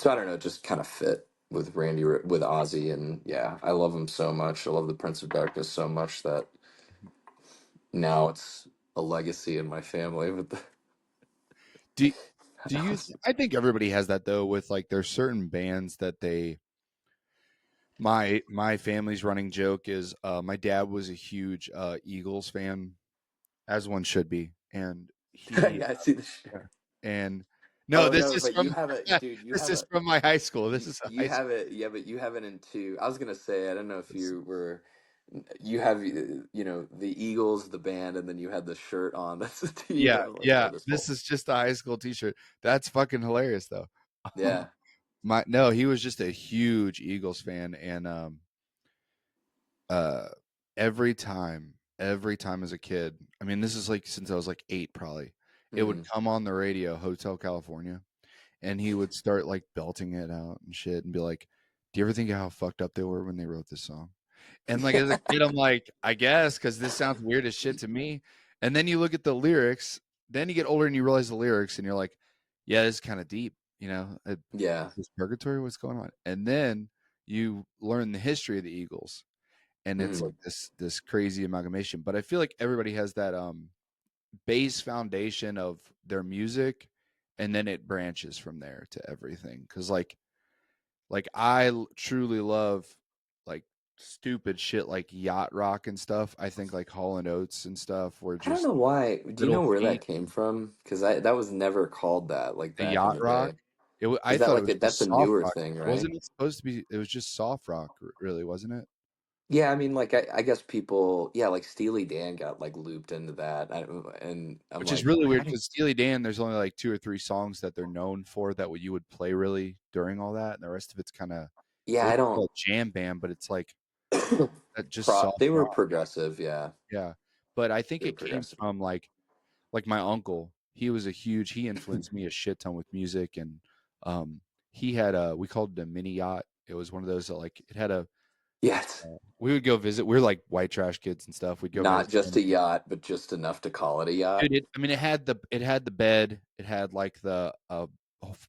Speaker 1: so I don't know, it just kind of fit with with Ozzy, and yeah, I love him so much. I love the Prince of Darkness so much that now it's a legacy in my family with the
Speaker 2: Do do you?
Speaker 1: Ozzy.
Speaker 2: I think everybody has that though. With like, there's certain bands that they. My family's running joke is my dad was a huge Eagles fan, as one should be, and he
Speaker 1: Yeah, I see the shit.
Speaker 2: yeah, and no,
Speaker 1: Oh
Speaker 2: this
Speaker 1: no,
Speaker 2: is
Speaker 1: but you
Speaker 2: from
Speaker 1: have it, dude. You
Speaker 2: this
Speaker 1: have
Speaker 2: is
Speaker 1: a
Speaker 2: from my high school. This
Speaker 1: you,
Speaker 2: is a
Speaker 1: you
Speaker 2: high
Speaker 1: have
Speaker 2: school.
Speaker 1: it, yeah, but you have it in two. I was gonna say, I don't know if you were, you have, the Eagles, the band, and then you had the shirt on. That's the team,
Speaker 2: Yeah,
Speaker 1: and I'm like,
Speaker 2: yeah.
Speaker 1: oh, this
Speaker 2: This
Speaker 1: whole,
Speaker 2: is just a high school T-shirt. That's fucking hilarious, though.
Speaker 1: yeah.
Speaker 2: My no, he was just a huge Eagles fan, and uh, every time as a kid. I mean, this is like since I was like 8, probably. It would
Speaker 1: Hmm.
Speaker 2: come on the radio, Hotel California, and he would start like belting it out and shit, and be like, "Do you ever think of how fucked up they were when they wrote this song?" And like as a kid, I'm like, I guess because this sounds weird as shit to me. And then you look at the lyrics. Then you get older and you realize the lyrics, and you're like, yeah, this is kind of deep.
Speaker 1: Yeah.
Speaker 2: Is this purgatory? What's going on? And then you learn the history of the Eagles, and it's
Speaker 1: Hmm.
Speaker 2: like this crazy amalgamation. But I feel like everybody has that base foundation of their music, and then it branches from there to everything. Because like truly love like stupid shit like yacht rock and stuff. I think like Hall and Oates and stuff were
Speaker 1: I don't
Speaker 2: just
Speaker 1: know why. Do you
Speaker 2: Little
Speaker 1: know where
Speaker 2: Feat
Speaker 1: that came from? Because that was never called that, like
Speaker 2: the
Speaker 1: back in
Speaker 2: yacht
Speaker 1: the
Speaker 2: rock.
Speaker 1: day.
Speaker 2: I
Speaker 1: Is that
Speaker 2: thought it
Speaker 1: like
Speaker 2: was
Speaker 1: that's
Speaker 2: just
Speaker 1: a
Speaker 2: soft
Speaker 1: newer
Speaker 2: rock.
Speaker 1: thing, right?
Speaker 2: Wasn't it supposed to be? It was just soft rock, really, wasn't it?
Speaker 1: Yeah, I mean, like I guess people, yeah, like Steely Dan got like looped into that, and I'm
Speaker 2: Which is
Speaker 1: like,
Speaker 2: really
Speaker 1: how
Speaker 2: weird
Speaker 1: did?
Speaker 2: because Steely Dan, there's only like 2 or 3 songs that they're known for that you would play really during all that, and the rest of it's kind of
Speaker 1: Yeah,
Speaker 2: they
Speaker 1: I
Speaker 2: like to
Speaker 1: don't.
Speaker 2: call it jam band, but it's like just soft
Speaker 1: They were
Speaker 2: rock.
Speaker 1: progressive, yeah.
Speaker 2: Yeah, but I think
Speaker 1: They were
Speaker 2: it came
Speaker 1: progressive.
Speaker 2: from like my uncle. He influenced me a shit ton with music, and um, he had a we called it a mini yacht. It was one of those that like it had a
Speaker 1: Yeah, it's
Speaker 2: we would go visit. We are like white trash kids and stuff. We'd go
Speaker 1: not
Speaker 2: visit
Speaker 1: just
Speaker 2: him.
Speaker 1: a yacht, but just enough to call it a yacht.
Speaker 2: Dude, I mean, it had the bed. It had like the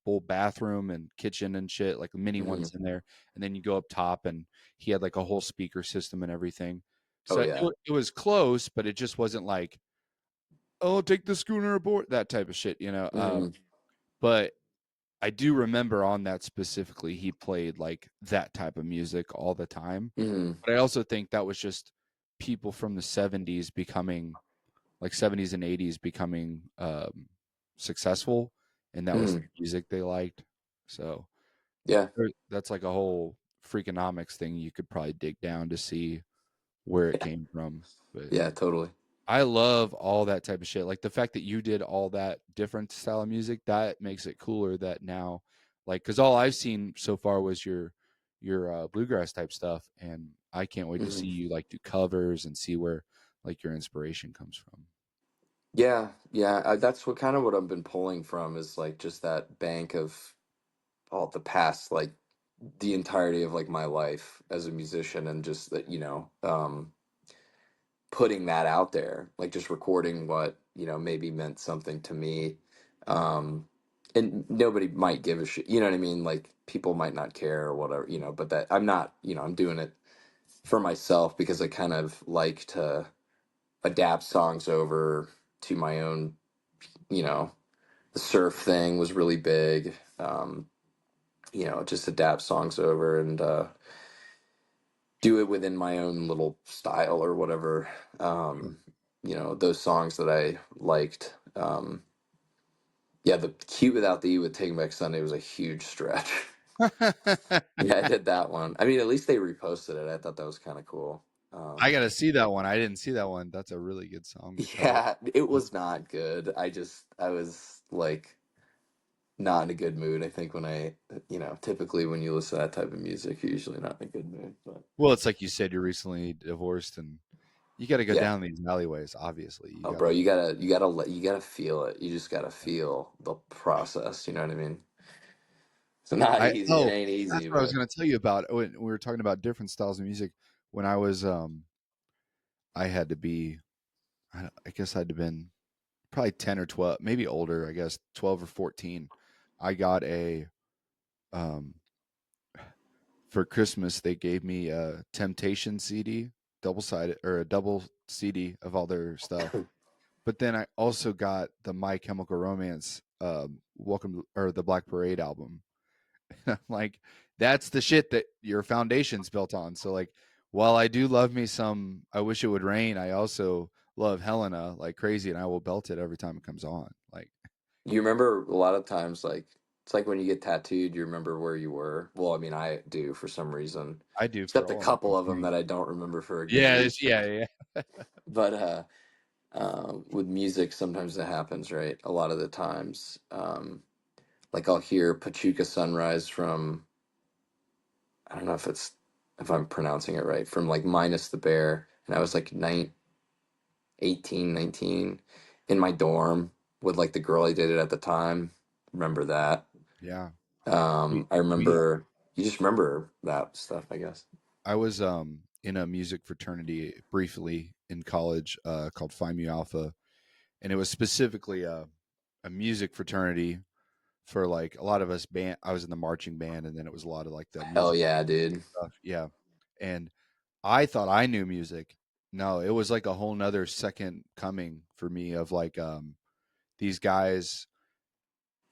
Speaker 2: full bathroom and kitchen and shit, like mini
Speaker 1: Hmm.
Speaker 2: ones in there. And then you go up top, and he had like a whole speaker system and everything.
Speaker 1: Oh
Speaker 2: So
Speaker 1: yeah.
Speaker 2: it was close, but it just wasn't like, oh, take the schooner aboard, that type of shit, you know.
Speaker 1: Hmm.
Speaker 2: But I do remember on that specifically, he played like that type of music all the time.
Speaker 1: Hmm.
Speaker 2: But I also think that was just people from the 70s becoming like 70s and 80s becoming successful, and that was the
Speaker 1: Hmm.
Speaker 2: music they liked. So
Speaker 1: Yeah.
Speaker 2: that's like a whole freakonomics thing you could probably dig down to see where it
Speaker 1: Yeah.
Speaker 2: came from. But
Speaker 1: Yeah. Totally.
Speaker 2: I love all that type of shit. Like the fact that you did all that different style of music, that makes it cooler that now, like, because all I've seen so far was your bluegrass type stuff, and I can't wait to see
Speaker 1: Mhm.
Speaker 2: you like do covers and see where like your inspiration comes from.
Speaker 1: Yeah, yeah. That's what kind of what I've been pulling from is like just that bank of all the past, like the entirety of like my life as a musician, and just that, putting that out there, like just recording what, maybe meant something to me. Um, and nobody might give a shit, you know what I mean? Like people might not care or whatever, but that I'm not, I'm doing it for myself because I kind of like to adapt songs over to my own, you know, the surf thing was really big. Just adapt songs over and do it within my own little style or whatever.
Speaker 2: Sure.
Speaker 1: Those songs that I liked. Yeah, the Cute Without the E with Taking Back Sunday was a huge stretch. Yeah, I did that one. I mean, at least they reposted it. I thought that was kind of cool.
Speaker 2: I
Speaker 1: Um,
Speaker 2: gotta see that one. I didn't see that one. That's a really good song to cover.
Speaker 1: yeah, it was not good. I was like not in a good mood. I think when typically when you listen to that type of music, you're usually not in a good mood. But
Speaker 2: Well, it's like you said, you're recently divorced, and you got to go
Speaker 1: yeah,
Speaker 2: down these alleyways. Obviously, you
Speaker 1: oh,
Speaker 2: got
Speaker 1: bro,
Speaker 2: to.
Speaker 1: you gotta feel it. You just gotta feel the process. You know what I mean? It's not
Speaker 2: I
Speaker 1: easy. It
Speaker 2: oh,
Speaker 1: ain't
Speaker 2: that's
Speaker 1: easy,
Speaker 2: what I was
Speaker 1: but
Speaker 2: going to tell you about when we were talking about different styles of music. When I was, I had to be, I guess I'd have been probably 10 or 12, maybe older. I guess 12 or 14. I got um, for Christmas. They gave me a Temptation CD, double sided or a double CD of all their stuff. But then I also got the My Chemical Romance or the Black Parade album. I'm like, that's the shit that your foundation's built on. So like, while I do love me some I Wish It Would Rain, I also love Helena like crazy, and I will belt it every time it comes on. Like,
Speaker 1: you remember a lot of times, like it's like when you get tattooed, you remember where you were. Well, I mean, I do for some reason,
Speaker 2: I do for
Speaker 1: except a
Speaker 2: all of
Speaker 1: couple
Speaker 2: my
Speaker 1: of them
Speaker 2: things.
Speaker 1: that I don't remember for a good
Speaker 2: Yeah,
Speaker 1: reason.
Speaker 2: it's yeah.
Speaker 1: But with music, sometimes it happens, right? A lot of the times, like I'll hear Pachuca Sunrise from, I don't know if I'm pronouncing it right, from like Minus the Bear, and I was like 18, 19, in my dorm with like the girl I dated at the time. Remember that?
Speaker 2: Yeah.
Speaker 1: I
Speaker 2: We
Speaker 1: remember. You just remember that stuff, I guess.
Speaker 2: I was in a music fraternity briefly in college called Phi Mu Alpha, and it was specifically a music fraternity for like a lot of us band. I was in the marching band, and then it was a lot of like the
Speaker 1: Hell
Speaker 2: music
Speaker 1: yeah, dude.
Speaker 2: stuff. Yeah. And I thought I knew music. No, it was like a whole nother second coming for me of like these guys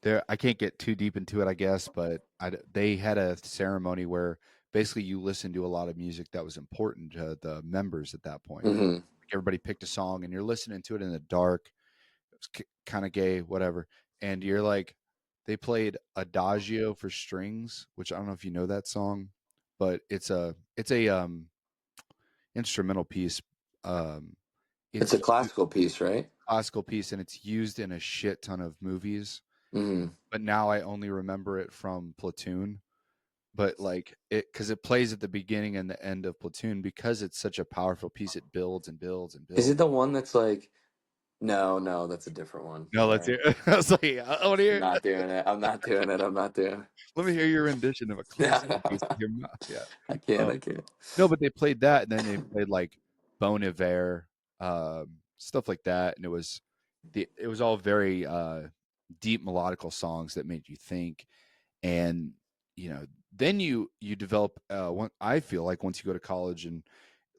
Speaker 2: there. I can't get too deep into it, I guess, but they had a ceremony where basically you listened to a lot of music that was important to the members at that point.
Speaker 1: Hmm.
Speaker 2: Like everybody picked a song and you're listening to it in the dark. It was kind of gay, whatever. And you're like, they played Adagio for strings, which I don't know if you know that song, but it's a instrumental piece. Um,
Speaker 1: It's
Speaker 2: it's
Speaker 1: a classical piece, right?
Speaker 2: classical piece and it's used in a shit ton of movies.
Speaker 1: Hmm.
Speaker 2: But now I only remember it from Platoon. But like it, because it plays at the beginning and the end of Platoon, because it's such a powerful piece. It builds and builds and
Speaker 1: Is
Speaker 2: builds.
Speaker 1: it the one that's like? No, no, that's a different one.
Speaker 2: No, let's
Speaker 1: Sorry,
Speaker 2: hear. I was like, I want to
Speaker 1: I'm
Speaker 2: hear.
Speaker 1: not doing it. I'm not doing it. I'm not doing
Speaker 2: Let me hear your rendition of a
Speaker 1: it.
Speaker 2: classical piece with your mouth. Yeah.
Speaker 1: I can't.
Speaker 2: Um,
Speaker 1: I can't.
Speaker 2: no, but they played that, and then they played like Bon Iver, stuff like that, and it was all very deep melodical songs that made you think, and then you develop. One I feel like once you go to college, and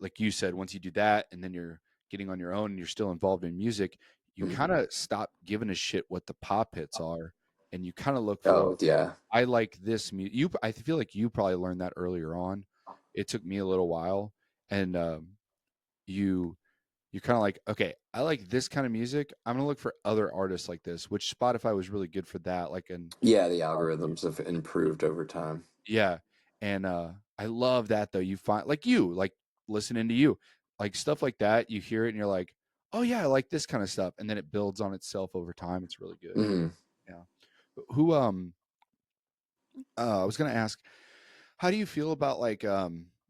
Speaker 2: like you said, once you do that, and then you're getting on your own, and you're still involved in music, you
Speaker 1: Mhm.
Speaker 2: kind of stop giving a shit what the pop hits are, and you kind of look for
Speaker 1: Oh yeah.
Speaker 2: I like this music. I feel like you probably learned that earlier on. It took me a little while, and you you're kind of like, okay, I like this kind of music. I'm gonna look for other artists like this, which Spotify was really good for that. Like, and
Speaker 1: Yeah, the algorithms have improved over time.
Speaker 2: yeah, and I love that though. You find like listening to you, like stuff like that. You hear it and you're like, oh yeah, I like this kind of stuff, and then it builds on itself over time. It's really good.
Speaker 1: Hmm.
Speaker 2: Yeah. Who I was gonna ask. How do you feel about like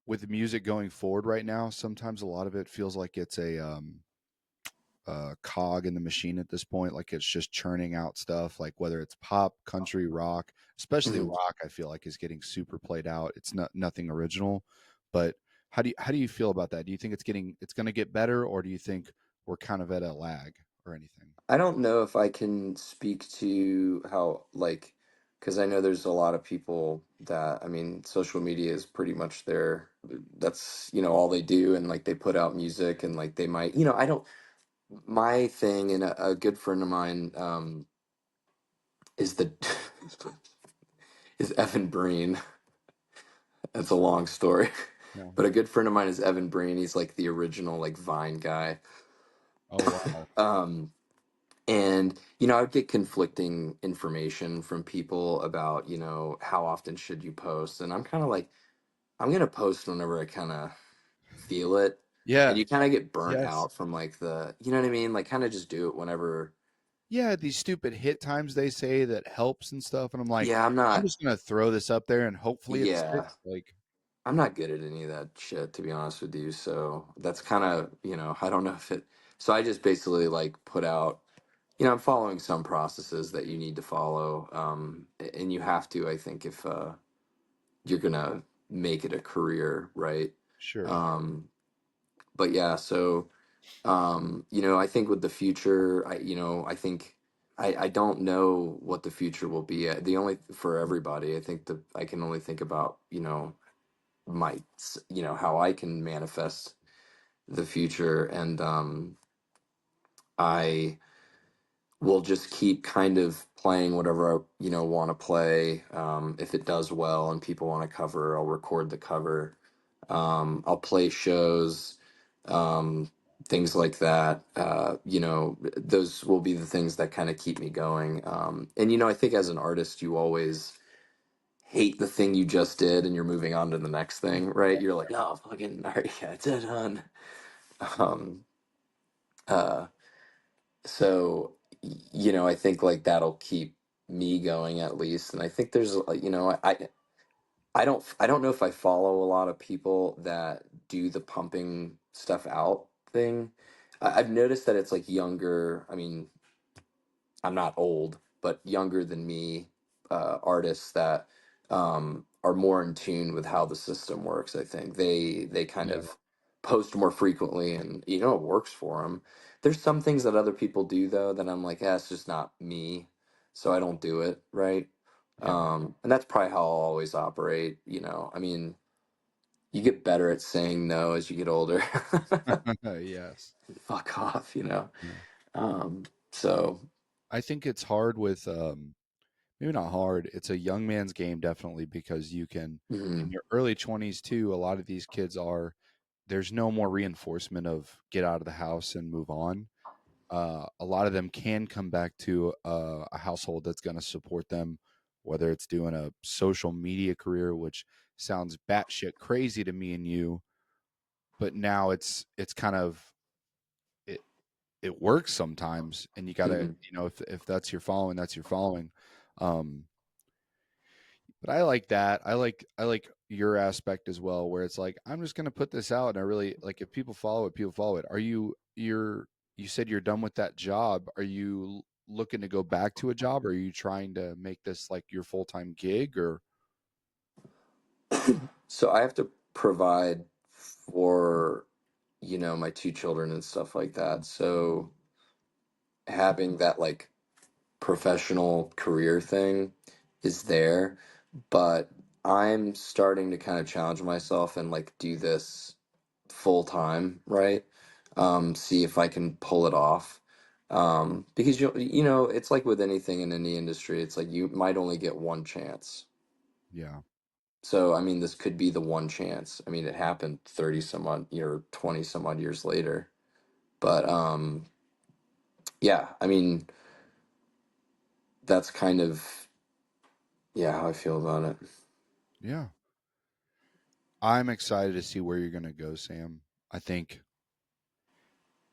Speaker 2: with music going forward right now? Sometimes a lot of it feels like it's a cog in the machine at this point. Like it's just churning out stuff. Like whether it's pop, country, rock, especially
Speaker 1: Mhm.
Speaker 2: rock, I feel like is getting super played out. It's not nothing original. But how do you feel about that? Do you think it's going to get better, or do you think we're kind of at a lag or anything?
Speaker 1: I don't know if I can speak to how, like, because I know there's a lot of people that, I mean, social media is pretty much that's, all they do. And like they put out music and like they might, I don't, my thing and a good friend of mine is the, is Evan Breen. That's a long story.
Speaker 2: Yeah.
Speaker 1: But a good friend of mine is Evan Breen. He's like the original like Vine guy.
Speaker 2: Oh wow.
Speaker 1: Um, And, I would get conflicting information from people about, how often should you post? And I'm kind of like, I'm going to post whenever I kind of feel it. And
Speaker 2: Yeah.
Speaker 1: you kind of get burnt
Speaker 2: Yes.
Speaker 1: out from like you know what I mean? Like, kind of just do it whenever.
Speaker 2: Yeah, these stupid hit times they say that helps and stuff, and I'm like,
Speaker 1: Yeah,
Speaker 2: I'm just gonna throw this up there and hopefully it
Speaker 1: yeah,
Speaker 2: sticks. Like,
Speaker 1: I'm not good at any of that shit, to be honest with you. So that's kind of, I don't know if so I just basically like put out, I'm following some processes that you need to follow. And you have to, I think, if, you're gonna make it a career, right?
Speaker 2: sure,
Speaker 1: Um, but yeah, so I think with the future, I think I don't know what the future will be. The only for everybody, I think I can only think about how I can manifest the future, and I will just keep kind of playing whatever I want to play. If it does well and people want to cover, I'll record the cover. I'll play shows, um, things like that. Those will be the things that kind of keep me going. And I think as an artist, you always hate the thing you just did, and you're moving on to the next thing, right? You're like, oh, fucking, all right, yeah, it's done. Um, uh, I think like that'll keep me going at least. And I think there's, I don't know if I follow a lot of people that do the pumping stuff out thing. I've noticed that it's like younger. I mean, I'm not old, but younger than me, artists that are more in tune with how the system works. I think they kind
Speaker 2: yeah,
Speaker 1: of post more frequently, and it works for them. There's some things that other people do though that I'm like, it's just not me, so I don't do it, right?
Speaker 2: yeah,
Speaker 1: And that's probably how I'll always operate. I mean, you get better at saying no as you get older.
Speaker 2: yes,
Speaker 1: Fuck off.
Speaker 2: yeah.
Speaker 1: So.
Speaker 2: I think it's hard with maybe not hard. It's a young man's game definitely because you can in
Speaker 1: Mhm.
Speaker 2: your early 20s too. A lot of these kids are there's no more reinforcement of get out of the house and move on. A lot of them can come back to a household that's going to support them, whether it's doing a social media career, which sounds batshit crazy to me and you, but now it's kind of it it works sometimes, and you gotta
Speaker 1: Mhm.
Speaker 2: if that's your following, that's your following. Um, but I like that. I like your aspect as well, where it's like I'm just gonna put this out, and I really like if people follow it, people follow it. You said you're done with that job. Are you looking to go back to a job, or are you trying to make this like your full time gig? Or
Speaker 1: So I have to provide for, my two children and stuff like that. So having that like professional career thing is there, but I'm starting to kind of challenge myself and like do this full time, right? See if I can pull it off. Because it's like with anything in any industry, it's like you might only get one chance.
Speaker 2: yeah,
Speaker 1: So, I mean, this could be the one chance. I mean, it happened 30 some odd 20 some odd years later. But yeah, I mean, that's kind of, yeah, how I feel about it.
Speaker 2: yeah. I'm excited to see where you're gonna go, Sam. I think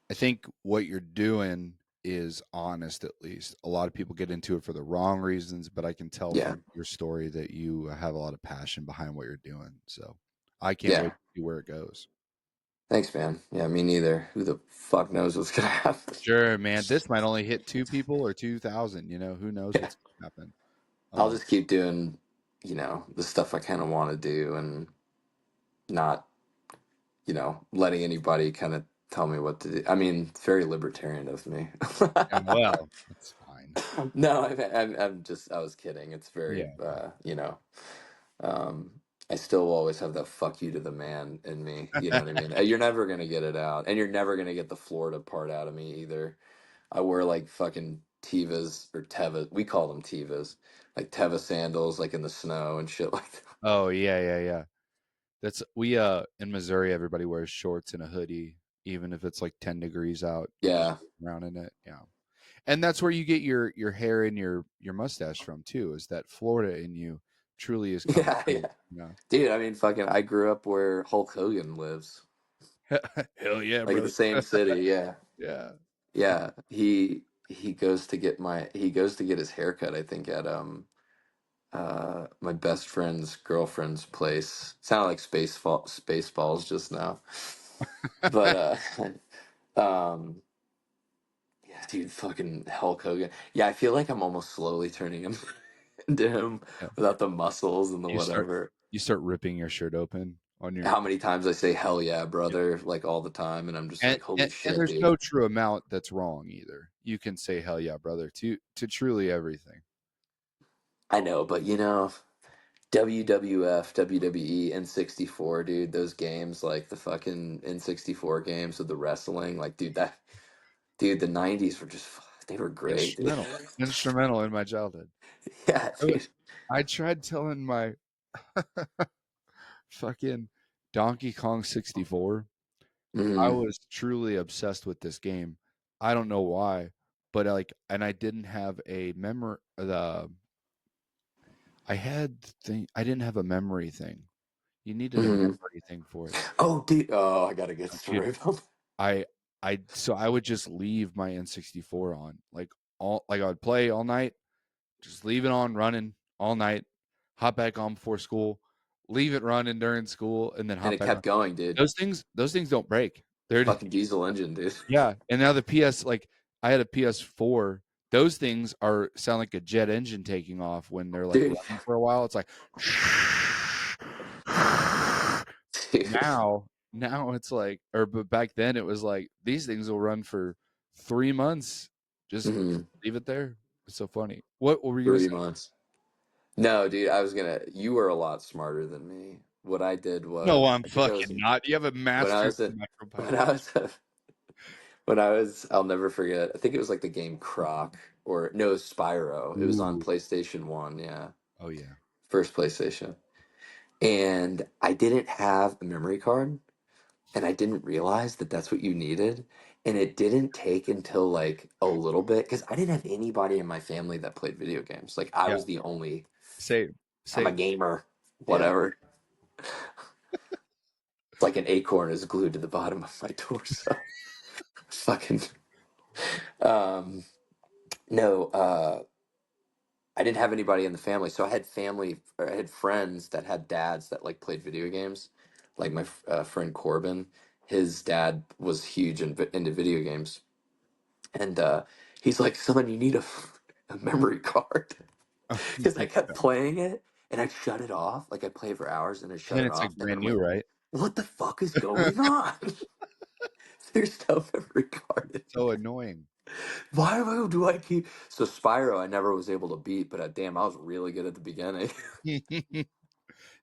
Speaker 2: I think what you're doing is honest, at least. A lot of people get into it for the wrong reasons, but I can tell
Speaker 1: Yeah,
Speaker 2: from your story that you have a lot of passion behind what you're doing. So I can't wait
Speaker 1: yeah.
Speaker 2: to see where it goes.
Speaker 1: Thanks, man. Yeah, me neither. Who the fuck knows what's gonna happen?
Speaker 2: Sure, man. This might only hit 2 people or 2,000. Who knows
Speaker 1: Yeah,
Speaker 2: what's going to happen.
Speaker 1: I'll
Speaker 2: Um,
Speaker 1: just keep doing, the stuff I kind of want to do, and not, letting anybody kind of tell me what to do. I mean, it's very libertarian of me.
Speaker 2: and well, that's fine.
Speaker 1: No, I was kidding. It's very,
Speaker 2: Yeah.
Speaker 1: um, I still will always have that fuck you to the man in me. You know what I mean? You're never going to get it out. And you're never going to get the Florida part out of me either. I wear like fucking Tevas or Teva. We call them Tevas. Like Teva sandals, like in the snow and shit like that.
Speaker 2: Oh, yeah, yeah, yeah. That's we in Missouri everybody wears shorts and a hoodie even if it's like 10 degrees out. You just
Speaker 1: Yeah.
Speaker 2: walk around in it. Yeah. And that's where you get your hair and your mustache from too, is that Florida in you truly is coming
Speaker 1: Yeah.
Speaker 2: through,
Speaker 1: Yeah.
Speaker 2: you know.
Speaker 1: Dude, I mean, fucking, I grew up where Hulk Hogan lives,
Speaker 2: Hell yeah,
Speaker 1: like in the
Speaker 2: brother.
Speaker 1: same city. Yeah.
Speaker 2: Yeah.
Speaker 1: Yeah. He goes to get his haircut, I think, at, my best friend's girlfriend's place. Sounded like Spaceballs just now, but um, yeah, dude, fucking Hulk Hogan. Yeah, I feel like I'm almost slowly turning him into him
Speaker 2: Yeah.
Speaker 1: without the muscles and the
Speaker 2: You start
Speaker 1: whatever.
Speaker 2: you start ripping your shirt open on your
Speaker 1: How many times I say hell yeah, brother, like all the time, and I'm just
Speaker 2: and,
Speaker 1: like, holy
Speaker 2: and
Speaker 1: shit,
Speaker 2: there's
Speaker 1: dude.
Speaker 2: no true amount that's wrong either. You can say hell yeah, brother, to truly everything.
Speaker 1: I know, but WWF, WWE, N64, dude, those games, like the fucking N64 games of the wrestling, like, dude, the '90s were just, they were great, dude.
Speaker 2: Instrumental. Instrumental in my childhood.
Speaker 1: Yeah,
Speaker 2: I, w-
Speaker 1: dude.
Speaker 2: I tried telling my fucking Donkey Kong 64. I
Speaker 1: Hmm.
Speaker 2: was truly obsessed with this game. I don't know why, but and I didn't have a memory. I didn't have a memory thing. You needed a
Speaker 1: Hmm.
Speaker 2: memory thing for it.
Speaker 1: Oh, dude. Oh, I got a good
Speaker 2: Dude,
Speaker 1: story about that.
Speaker 2: I so I would just leave my N64 on, like I would play all night, just leave it on running all night, hop back on before school, leave it running during school, and then
Speaker 1: And
Speaker 2: hop
Speaker 1: it
Speaker 2: back on.
Speaker 1: kept going, dude.
Speaker 2: Those things don't break. They're
Speaker 1: Fucking diesel engine, dude.
Speaker 2: yeah. And now the PS, like I had a PS4. Those things are sound like a jet engine taking off when they're like
Speaker 1: Dude.
Speaker 2: running for a while. It's like
Speaker 1: Dude.
Speaker 2: now it's like, but back then it was like these things will run for 3 months. Just
Speaker 1: Hmm.
Speaker 2: leave it there. It's so funny. What were you gonna say?
Speaker 1: 3 months. No, dude, you were a lot smarter than me. What I did
Speaker 2: No,
Speaker 1: was,
Speaker 2: I'm
Speaker 1: I think I was,
Speaker 2: fucking not. You have a
Speaker 1: when I
Speaker 2: master's
Speaker 1: was, a,
Speaker 2: in
Speaker 1: when I
Speaker 2: microbiology.
Speaker 1: was, I'll never forget. I think it was like the game Croc, or no, it was Spyro. It was on
Speaker 2: Ooh,
Speaker 1: PlayStation 1, yeah.
Speaker 2: oh yeah,
Speaker 1: First PlayStation. And I didn't have a memory card, and I didn't realize that that's what you needed. And it didn't take until like a little bit, because I didn't have anybody in my family that played video games. Like, I
Speaker 2: yeah.
Speaker 1: was the only,
Speaker 2: Same,
Speaker 1: I'm a
Speaker 2: same.
Speaker 1: gamer,
Speaker 2: Yeah.
Speaker 1: whatever. It's like an acorn is glued to the bottom of my torso. Fucking, um, no, I didn't have anybody in the family, so I had friends that had dads that like played video games. Like my friend Corbin, his dad was huge into video games, and he's like, "Son, you need a memory card," because I kept playing it and I'd shut it off. Like I'd play for hours and I'd
Speaker 2: And
Speaker 1: shut
Speaker 2: then
Speaker 1: it
Speaker 2: it's
Speaker 1: off,
Speaker 2: like
Speaker 1: and then
Speaker 2: brand
Speaker 1: I'm
Speaker 2: new,
Speaker 1: like,
Speaker 2: right?
Speaker 1: "What the fuck is going on?" There's no memory card in
Speaker 2: So
Speaker 1: here.
Speaker 2: annoying.
Speaker 1: Why do I keep so Spyro? I never was able to beat, but damn, I was really good at the beginning.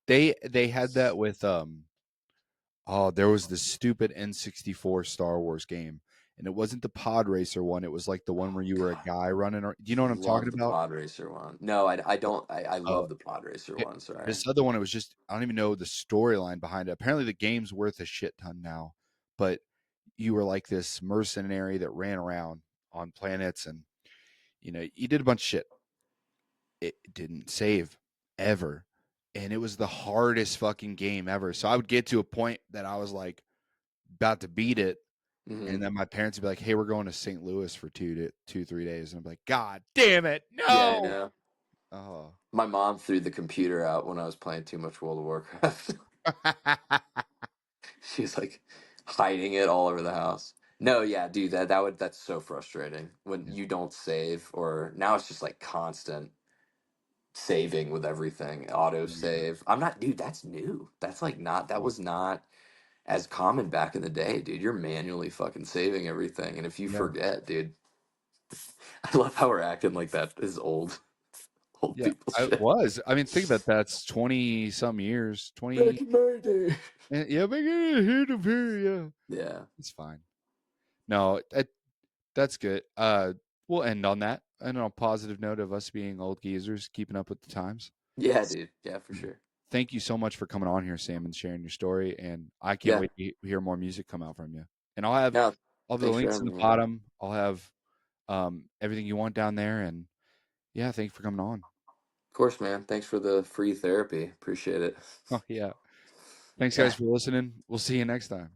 Speaker 2: They had that with oh, there was this stupid N64 Star Wars game, and it wasn't the Pod Racer one. It was like the one
Speaker 1: Oh
Speaker 2: where you were a
Speaker 1: God,
Speaker 2: guy running. Do you know what I'm talking
Speaker 1: love the
Speaker 2: about?
Speaker 1: Pod Racer one. No, I don't. I
Speaker 2: Oh,
Speaker 1: love the Pod Racer
Speaker 2: th-
Speaker 1: one. Sorry.
Speaker 2: this other one, it was just I don't even know the storyline behind it. Apparently, the game's worth a shit ton now, but you were like this mercenary that ran around on planets, and you did a bunch of shit. It didn't save ever, and it was the hardest fucking game ever. So I would get to a point that I was like about to beat it,
Speaker 1: Hmm.
Speaker 2: And then my parents would be like, "Hey, we're going to St. Louis for 3 days," and I'm like, "God damn it,
Speaker 1: Yeah, I
Speaker 2: no!"
Speaker 1: know.
Speaker 2: Oh,
Speaker 1: My mom threw the computer out when I was playing too much World of Warcraft. She was like hiding it all over the house. No, yeah, dude, that's so frustrating when
Speaker 2: yeah,
Speaker 1: you don't save, or now it's just like constant saving with everything, auto
Speaker 2: yeah,
Speaker 1: save. I'm not, dude, that's new. That's like not that was not as common back in the day, dude. You're manually fucking saving everything. And if you
Speaker 2: yeah,
Speaker 1: forget, dude, I love how we're acting like that is old
Speaker 2: yeah.
Speaker 1: people
Speaker 2: I
Speaker 1: shit.
Speaker 2: was. I mean, think about that. That's 20 some years. 20.
Speaker 1: Back in my day.
Speaker 2: Yeah, make it a hit of here. Yeah,
Speaker 1: Yeah.
Speaker 2: it's fine. No, that's good. We'll end on that. And on a positive note of us being old geezers, keeping up with the times.
Speaker 1: Yeah, dude. Yeah, for sure.
Speaker 2: Thank you so much for coming on here, Sam, and sharing your story. And I can't
Speaker 1: Yeah.
Speaker 2: wait to hear more music come out from you. And I'll have the
Speaker 1: Thanks for
Speaker 2: links in
Speaker 1: having
Speaker 2: the
Speaker 1: me, man.
Speaker 2: bottom. I'll have everything you want down there. And yeah, thank you for coming on.
Speaker 1: Of course, man. Thanks for the free therapy. Appreciate it.
Speaker 2: Oh yeah. Thanks guys
Speaker 1: Yeah.
Speaker 2: for listening. We'll see you next time.